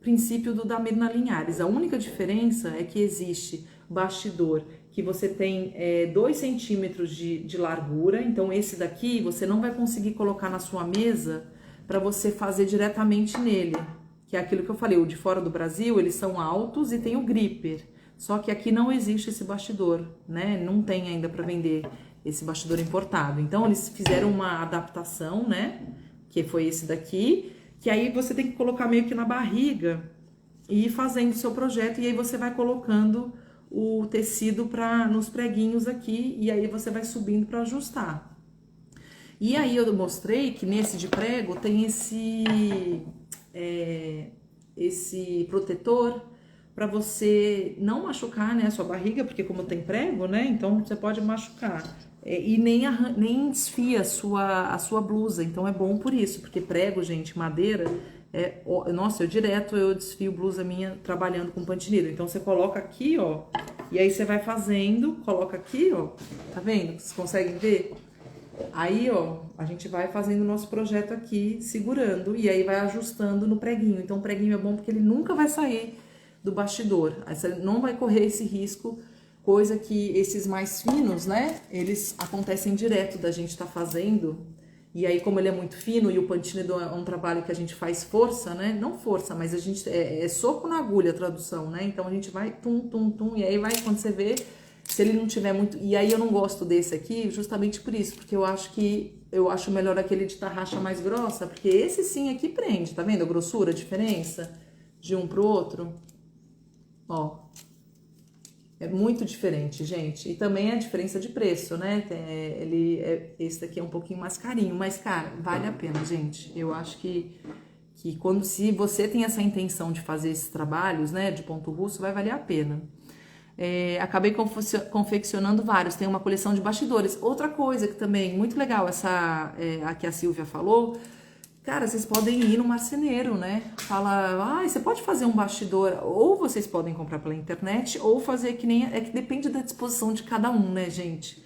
[SPEAKER 1] princípio do da Mirna Linhares. A única diferença é que existe bastidor que você tem 2 centímetros de largura, então esse daqui você não vai conseguir colocar na sua mesa para você fazer diretamente nele, que é aquilo que eu falei, o de fora do Brasil, eles são altos e tem o gripper, só que aqui não existe esse bastidor, né? Não tem ainda para vender esse bastidor importado. Então eles fizeram uma adaptação, né? Que foi esse daqui, que aí você tem que colocar meio que na barriga e ir fazendo o seu projeto, e aí você vai colocando o tecido nos preguinhos aqui, e aí você vai subindo para ajustar. E aí eu mostrei que nesse de prego tem esse protetor para você não machucar, né, a sua barriga, porque como tem prego, né, então você pode machucar. E nem desfia a sua blusa, então é bom por isso, porque prego, gente, madeira, nossa, eu desfio blusa minha trabalhando com pantineiro. Então você coloca aqui, ó, e aí você vai fazendo, coloca aqui, ó, tá vendo? Vocês conseguem ver? Aí, ó, a gente vai fazendo o nosso projeto aqui, segurando, e aí vai ajustando no preguinho. Então o preguinho é bom porque ele nunca vai sair do bastidor, aí você não vai correr esse risco. Coisa que esses mais finos, né, eles acontecem direto da gente estar fazendo. E aí, como ele é muito fino e o pantinedor é um trabalho que a gente faz força, né, não força, mas a gente é soco na agulha a tradução, né, então a gente vai tum, tum, tum, e aí vai, quando você vê, se ele não tiver muito... E aí eu não gosto desse aqui justamente por isso, porque eu acho melhor aquele de tarraxa mais grossa, porque esse sim aqui prende, tá vendo a grossura, a diferença de um pro outro? Ó. É muito diferente, gente. E também a diferença de preço, né? Esse daqui é um pouquinho mais carinho, mas, cara, vale a pena, gente. Eu acho que se você tem essa intenção de fazer esses trabalhos, né, de ponto russo, vai valer a pena. Acabei confeccionando vários, tem uma coleção de bastidores. Outra coisa que também, muito legal, a que a Silvia falou, cara, vocês podem ir no marceneiro, né? Fala, você pode fazer um bastidor, ou vocês podem comprar pela internet, ou fazer que nem... É que depende da disposição de cada um, né, gente?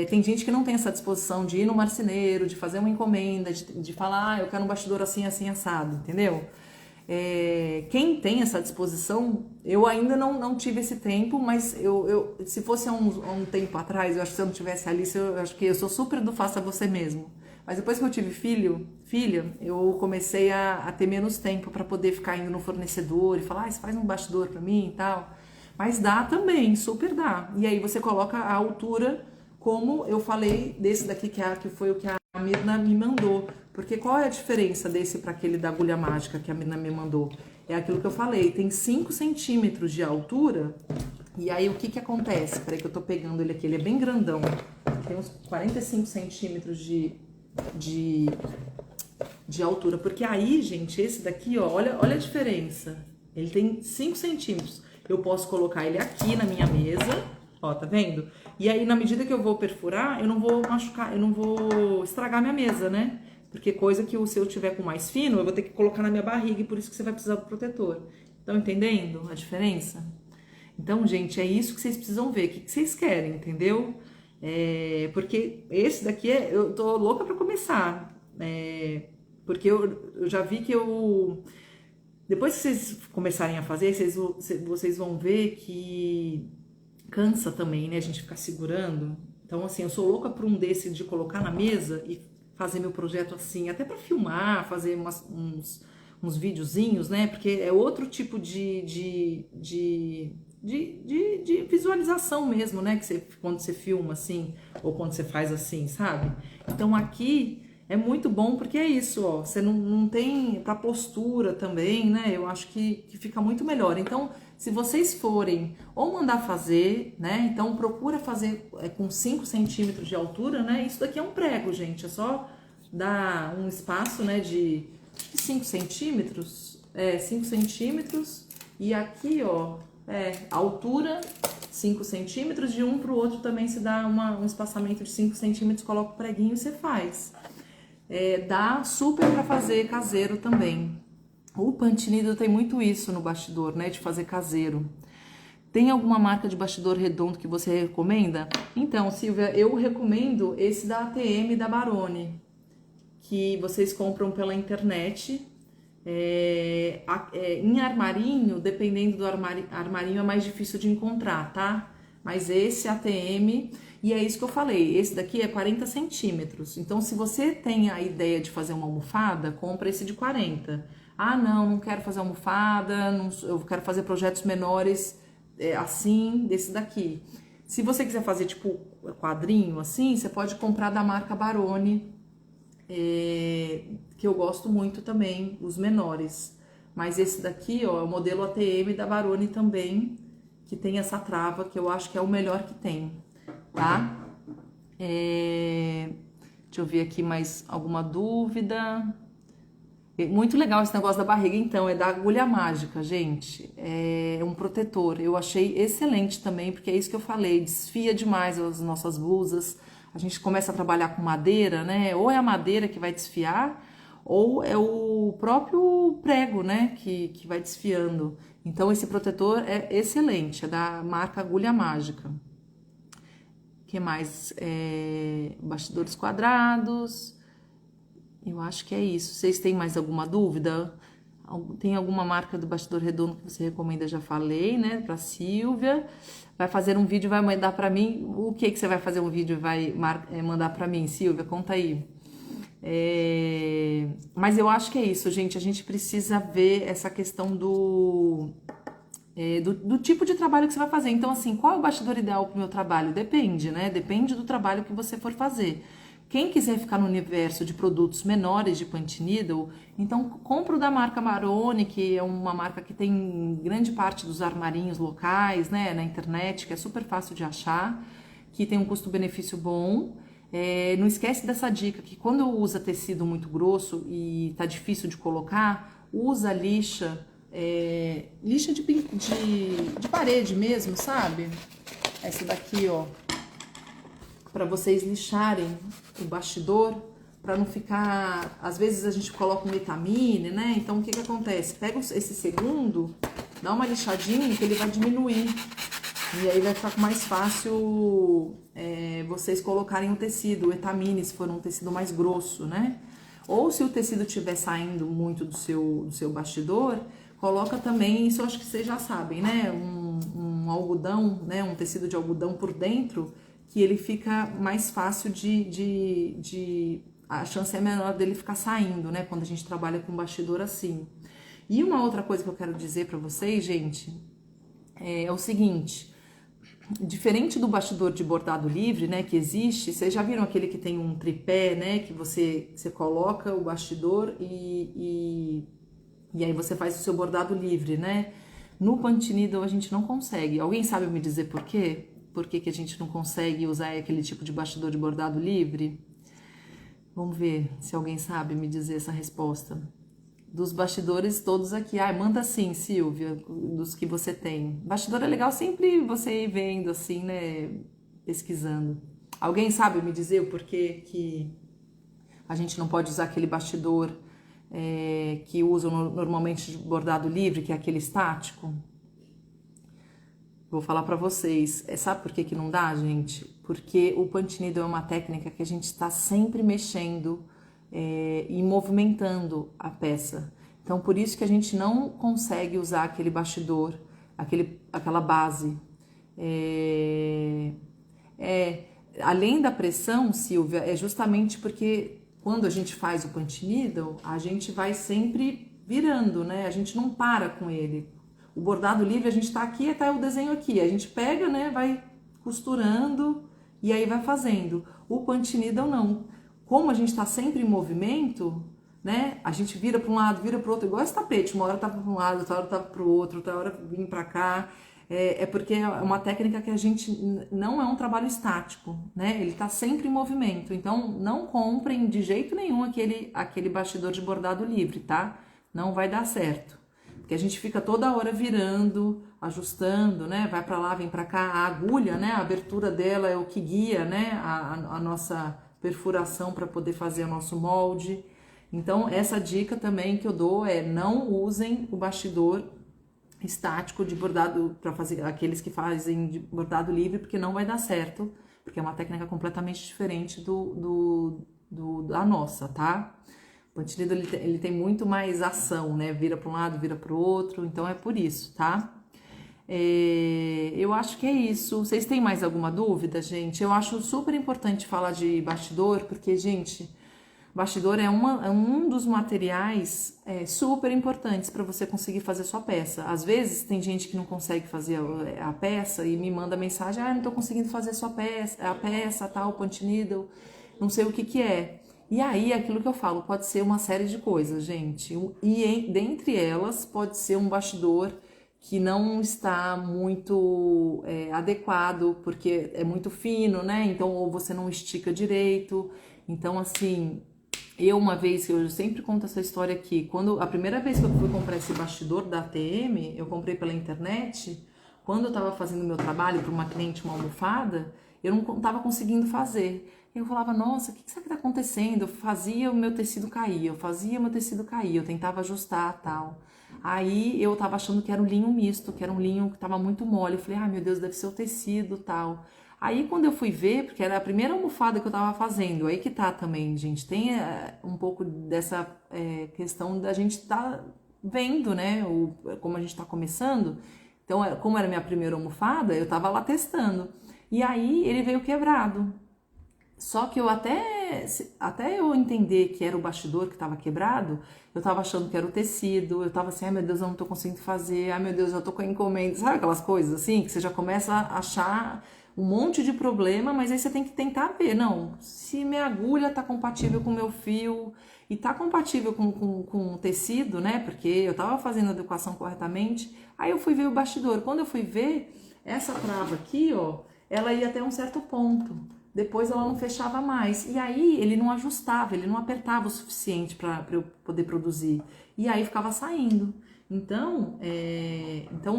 [SPEAKER 1] Tem gente que não tem essa disposição de ir no marceneiro, de fazer uma encomenda, de falar, eu quero um bastidor assim, assim, assado, entendeu? Quem tem essa disposição, eu ainda não tive esse tempo, mas se fosse há um tempo atrás, eu acho que se eu não tivesse ali, eu acho que eu sou super do faça você mesmo. Mas depois que eu tive filha, eu comecei a ter menos tempo para poder ficar indo no fornecedor e falar, você faz um bastidor para mim e tal. Mas dá também, super dá. E aí você coloca a altura, como eu falei desse daqui, que foi o que a Mirna me mandou. Porque qual é a diferença desse para aquele da agulha mágica que a Mirna me mandou? É aquilo que eu falei, tem 5 centímetros de altura. E aí o que acontece? Peraí que eu tô pegando ele aqui, ele é bem grandão. Tem uns 45 centímetros de altura, porque aí, gente, esse daqui, ó, olha a diferença. Ele tem 5 centímetros. Eu posso colocar ele aqui na minha mesa, ó, tá vendo? E aí, na medida que eu vou perfurar, eu não vou machucar, eu não vou estragar minha mesa, né? Porque coisa que se eu tiver com mais fino, eu vou ter que colocar na minha barriga e por isso que você vai precisar do protetor. Estão entendendo a diferença? Então, gente, é isso que vocês precisam ver. O que vocês querem, entendeu? Porque esse daqui eu tô louca pra começar. Porque eu já vi que depois que vocês começarem a fazer, vocês vão ver que, cansa também, né? A gente ficar segurando. Então, assim, eu sou louca por um desse de colocar na mesa e fazer meu projeto assim, até para filmar, fazer uns videozinhos, né? Porque é outro tipo de visualização mesmo, né? Que você, quando você filma assim, ou quando você faz assim, sabe? Então aqui é muito bom porque é isso, ó. Você não tem pra postura também, né? Eu acho que fica muito melhor. Então, se vocês forem ou mandar fazer, né? Então procura fazer com 5 centímetros de altura, né? Isso daqui é um prego, gente. É só dar um espaço, né? De 5 centímetros. 5 centímetros. E aqui, ó, a altura 5 centímetros. De um pro outro também se dá um espaçamento de 5 centímetros. Coloca o preguinho e você faz. Dá super pra fazer caseiro também. O Pantinido tem muito isso no bastidor, né? De fazer caseiro. Tem alguma marca de bastidor redondo que você recomenda? Então, Silvia, eu recomendo esse da ATM da Barone, que vocês compram pela internet. Em armarinho, dependendo do armarinho, é mais difícil de encontrar, tá? Mas esse ATM, e é isso que eu falei, esse daqui é 40 centímetros. Então, se você tem a ideia de fazer uma almofada, compra esse de 40. Ah, não quero fazer almofada, eu quero fazer projetos menores assim, desse daqui. Se você quiser fazer tipo quadrinho assim, você pode comprar da marca Barone, que eu gosto muito também, os menores. Mas esse daqui, ó, é o modelo ATM da Barone também, que tem essa trava, que eu acho que é o melhor que tem, tá? Deixa eu ver aqui mais alguma dúvida. Muito legal esse negócio da barriga, então, é da agulha mágica, gente. É um protetor. Eu achei excelente também, porque é isso que eu falei, desfia demais as nossas blusas. A gente começa a trabalhar com madeira, né? Ou é a madeira que vai desfiar, ou é o próprio prego, né? Que vai desfiando. Então, esse protetor é excelente, é da marca Agulha Mágica. O que mais? Bastidores quadrados. Eu acho que é isso. Vocês têm mais alguma dúvida? Tem alguma marca do bastidor redondo que você recomenda? Já falei, né? Pra Silvia. Vai fazer um vídeo, vai mandar pra mim. O que você vai fazer um vídeo e vai mandar pra mim, Silvia? Conta aí. Mas eu acho que é isso, gente. A gente precisa ver essa questão do tipo de trabalho que você vai fazer. Então, assim, qual é o bastidor ideal pro meu trabalho? Depende, né? Depende do trabalho que você for fazer. Quem quiser ficar no universo de produtos menores de Punch Needle, então compra o da marca Barone, que é uma marca que tem grande parte dos armarinhos locais, né, na internet, que é super fácil de achar, que tem um custo-benefício bom. Não esquece dessa dica, que quando usa tecido muito grosso e tá difícil de colocar, usa lixa de parede mesmo, sabe? Essa daqui, ó, para vocês lixarem o bastidor, para não ficar... Às vezes a gente coloca um vitamine, né? Então o que acontece? Pega esse segundo, dá uma lixadinha que ele vai diminuir. E aí vai ficar mais fácil vocês colocarem o tecido, o etamine, se for um tecido mais grosso, né? Ou se o tecido estiver saindo muito do seu bastidor, coloca também, isso eu acho que vocês já sabem, né? Um algodão, né? Um tecido de algodão por dentro, que ele fica mais fácil a chance é menor dele ficar saindo, né? Quando a gente trabalha com bastidor assim. E uma outra coisa que eu quero dizer pra vocês, gente, é o seguinte: diferente do bastidor de bordado livre, né, que existe, vocês já viram aquele que tem um tripé, né, que você coloca o bastidor e aí você faz o seu bordado livre, né? No Punch Needle a gente não consegue. Alguém sabe me dizer por quê? Por que a gente não consegue usar aquele tipo de bastidor de bordado livre? Vamos ver se alguém sabe me dizer essa resposta. Dos bastidores todos aqui. Manda sim, Silvia, dos que você tem. Bastidor é legal sempre você ir vendo assim, né, pesquisando. Alguém sabe me dizer o porquê que a gente não pode usar aquele bastidor que usam normalmente de bordado livre, que é aquele estático? Vou falar pra vocês. Sabe por que não dá, gente? Porque o Punch Needle é uma técnica que a gente está sempre mexendo e movimentando a peça. Então, por isso que a gente não consegue usar aquele bastidor, aquela base. É, é, além da pressão, Silvia, é justamente porque quando a gente faz o punch needle, a gente vai sempre virando, né? A gente não para com ele. O bordado livre, a gente tá aqui e tá o desenho aqui. A gente pega, né? Vai costurando e aí vai fazendo. O punch needle não. Como a gente tá sempre em movimento, né? A gente vira para um lado, vira para o outro, igual esse tapete. Uma hora tava para um lado, outra hora tava para o outro, outra hora vim para cá. É porque é uma técnica que a gente não é um trabalho estático, né? Ele tá sempre em movimento. Então, não comprem de jeito nenhum aquele bastidor de bordado livre, tá? Não vai dar certo. Porque a gente fica toda hora virando, ajustando, né? Vai para lá, vem para cá. A agulha, né? A abertura dela é o que guia, né? A nossa perfuração para poder fazer o nosso molde. Então, essa dica também que eu dou é não usem o bastidor estático de bordado para fazer aqueles que fazem de bordado livre, porque não vai dar certo, porque é uma técnica completamente diferente da nossa, tá? O punch needle ele tem muito mais ação, né? Vira para um lado, vira para o outro, então é por isso, tá? Eu acho que é isso. Vocês têm mais alguma dúvida, gente? Eu acho super importante falar de bastidor, porque, gente, bastidor é um dos materiais super importantes para você conseguir fazer sua peça. Às vezes tem gente que não consegue fazer a peça e me manda mensagem: não estou conseguindo fazer a peça, tal, punch needle, não sei o que que é. E aí, aquilo que eu falo, pode ser uma série de coisas, gente. E dentre elas, pode ser um bastidor que não está muito adequado, porque é muito fino, né? Então, ou você não estica direito. Então, assim, uma vez, eu sempre conto essa história aqui, quando a primeira vez que eu fui comprar esse bastidor da ATM, eu comprei pela internet, quando eu estava fazendo meu trabalho para uma cliente, uma almofada, eu não estava conseguindo fazer. Eu falava, nossa, o que será que está acontecendo? Eu fazia o meu tecido cair, eu tentava ajustar tal. Aí eu estava achando que era um linho misto, que era um linho que estava muito mole. Eu falei, meu Deus, deve ser o tecido tal. Aí quando eu fui ver, porque era a primeira almofada que eu tava fazendo, aí que tá também, gente, tem um pouco dessa questão da gente tá vendo, né, como a gente tá começando. Então, como era minha primeira almofada, eu tava lá testando. E aí ele veio quebrado. Só que até eu entender que era o bastidor que estava quebrado, eu tava achando que era o tecido, eu tava assim, ai meu Deus, eu não tô conseguindo fazer, ai meu Deus, eu tô com a encomenda, sabe aquelas coisas assim, que você já começa a achar um monte de problema, mas aí você tem que tentar ver, não, se minha agulha tá compatível com o meu fio e tá compatível com o tecido, né, porque eu tava fazendo a adequação corretamente, aí eu fui ver o bastidor, quando eu fui ver, essa trava aqui, ó, ela ia até um certo ponto. Depois ela não fechava mais. E aí ele não ajustava, ele não apertava o suficiente para eu poder produzir. E aí ficava saindo. Então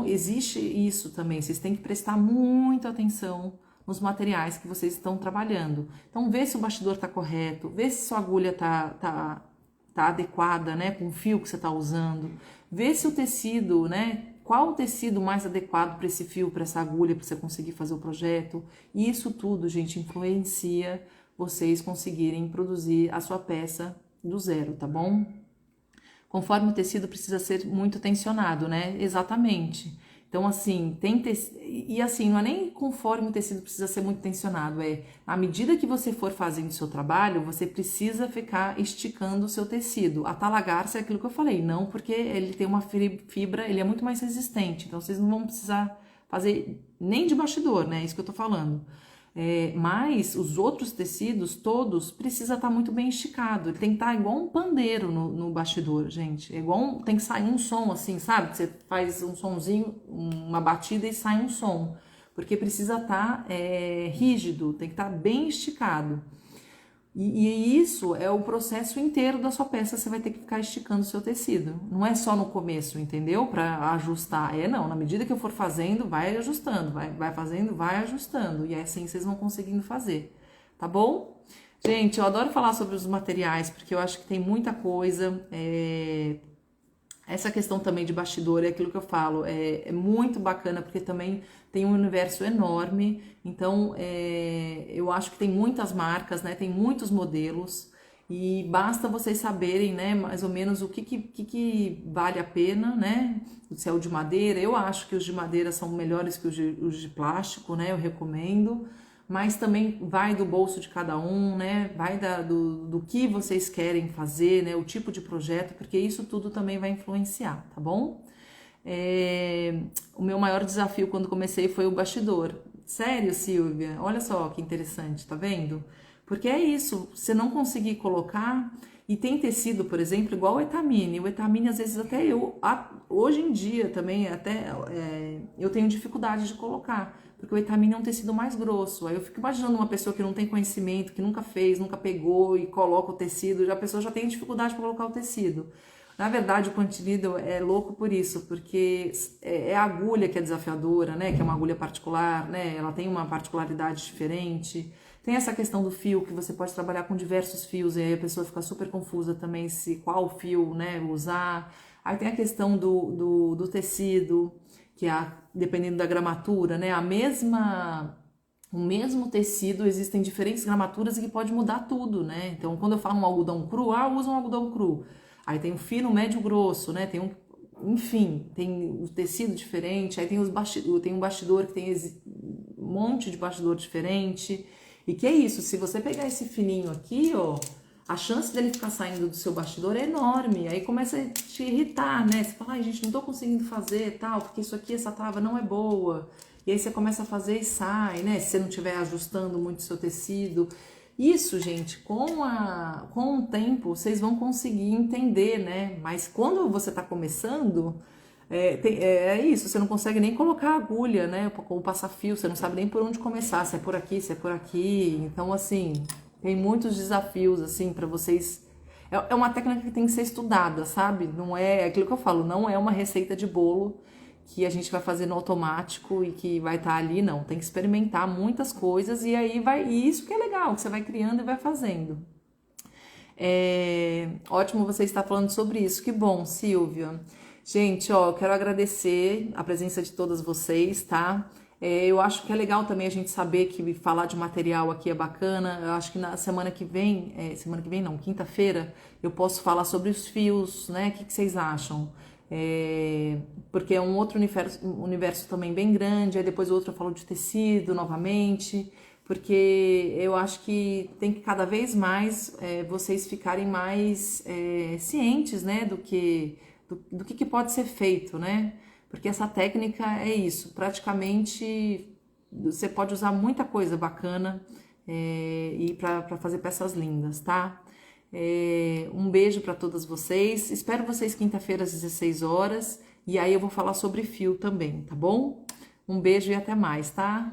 [SPEAKER 1] existe isso também. Vocês têm que prestar muita atenção nos materiais que vocês estão trabalhando. Então vê se o bastidor está correto, vê se sua agulha tá adequada, né, com o fio que você está usando. Vê se o tecido, né? Qual o tecido mais adequado para esse fio, para essa agulha, para você conseguir fazer o projeto. E isso tudo, gente, influencia vocês conseguirem produzir a sua peça do zero, tá bom? Conforme o tecido precisa ser muito tensionado, né? Exatamente. Então, assim, e assim, não é nem conforme o tecido precisa ser muito tensionado, à medida que você for fazendo o seu trabalho, você precisa ficar esticando o seu tecido. A talagarça é aquilo que eu falei, não porque ele tem uma fibra, ele é muito mais resistente, então vocês não vão precisar fazer nem de bastidor, né? É isso que eu tô falando. Mas os outros tecidos, todos, precisa estar muito bem esticado. Ele tem que estar igual um pandeiro no bastidor, gente. Tem que sair um som assim, sabe? Você faz um sonzinho, uma batida e sai um som. Porque precisa estar rígido, tem que estar bem esticado. E isso é o processo inteiro da sua peça, você vai ter que ficar esticando o seu tecido. Não é só no começo, entendeu? Para ajustar. Não, na medida que eu for fazendo, vai ajustando, vai fazendo, vai ajustando. E assim vocês vão conseguindo fazer, tá bom? Gente, eu adoro falar sobre os materiais, porque eu acho que tem muita coisa. Essa questão também de bastidor é aquilo que eu falo, é muito bacana, porque também tem um universo enorme, então eu acho que tem muitas marcas, né? Tem muitos modelos, E basta vocês saberem, né, mais ou menos o que vale a pena, né? Se é o de madeira, eu acho que os de madeira são melhores que os de plástico, né? Eu recomendo. Mas também vai do bolso de cada um, né? Vai do que vocês querem fazer, né? O tipo de projeto, porque isso tudo também vai influenciar, tá bom? O meu maior desafio quando comecei foi o bastidor. Sério, Silvia? Olha só que interessante, tá vendo? Porque é isso, você não conseguir colocar. E tem tecido, por exemplo, igual o etamine. O etamine, às vezes, até hoje em dia também, eu tenho dificuldade de colocar, porque o etamine é um tecido mais grosso. Aí eu fico imaginando uma pessoa que não tem conhecimento, que nunca fez, nunca pegou e coloca o tecido, a pessoa já tem dificuldade para colocar o tecido. Na verdade, o Quantineedle é louco por isso, porque é a agulha que é desafiadora, né? Que é uma agulha particular, né? Ela tem uma particularidade diferente. Tem essa questão do fio, que você pode trabalhar com diversos fios, e aí a pessoa fica super confusa também se qual fio, né, usar. Aí tem a questão do tecido, que é, dependendo da gramatura, né? O mesmo tecido, existem diferentes gramaturas e que pode mudar tudo, né? Então, quando eu falo um algodão cru, usa um algodão cru. Aí tem o fino, médio, grosso, né? Enfim, tem o tecido diferente, aí tem tem um bastidor que tem um monte de bastidor diferente. E que é isso, se você pegar esse fininho aqui, ó, a chance dele ficar saindo do seu bastidor é enorme. Aí começa a te irritar, né? Você fala, ai, gente, não tô conseguindo fazer tal, porque isso aqui, essa trava não é boa. E aí você começa a fazer e sai, né? Se você não estiver ajustando muito o seu tecido. Isso, gente, com o tempo vocês vão conseguir entender, né? Mas quando você tá começando, é isso, você não consegue nem colocar agulha, né? Ou passar fio, você não sabe nem por onde começar, se é por aqui, se é por aqui. Então, assim, tem muitos desafios, assim, para vocês. É uma técnica que tem que ser estudada, sabe? Não é aquilo que eu falo, não é uma receita de bolo que a gente vai fazer no automático e que vai estar ali, não. Tem que experimentar muitas coisas e aí vai. E isso que é legal, que você vai criando e vai fazendo. Ótimo você estar falando sobre isso. Que bom, Silvia. Gente, ó, quero agradecer a presença de todas vocês, tá? Eu acho que é legal também a gente saber que falar de material aqui é bacana. Eu acho que na semana que vem não, quinta-feira, eu posso falar sobre os fios, né? O que vocês acham? Porque é um outro universo também bem grande. Aí depois o outro eu falo de tecido novamente, porque eu acho que tem que cada vez mais vocês ficarem mais cientes, né, do que pode ser feito, né? Porque essa técnica é isso, praticamente você pode usar muita coisa bacana e para fazer peças lindas, tá? Um beijo para todas vocês, espero vocês quinta-feira às 16 horas e aí eu vou falar sobre fio também, tá bom? Um beijo e até mais, tá?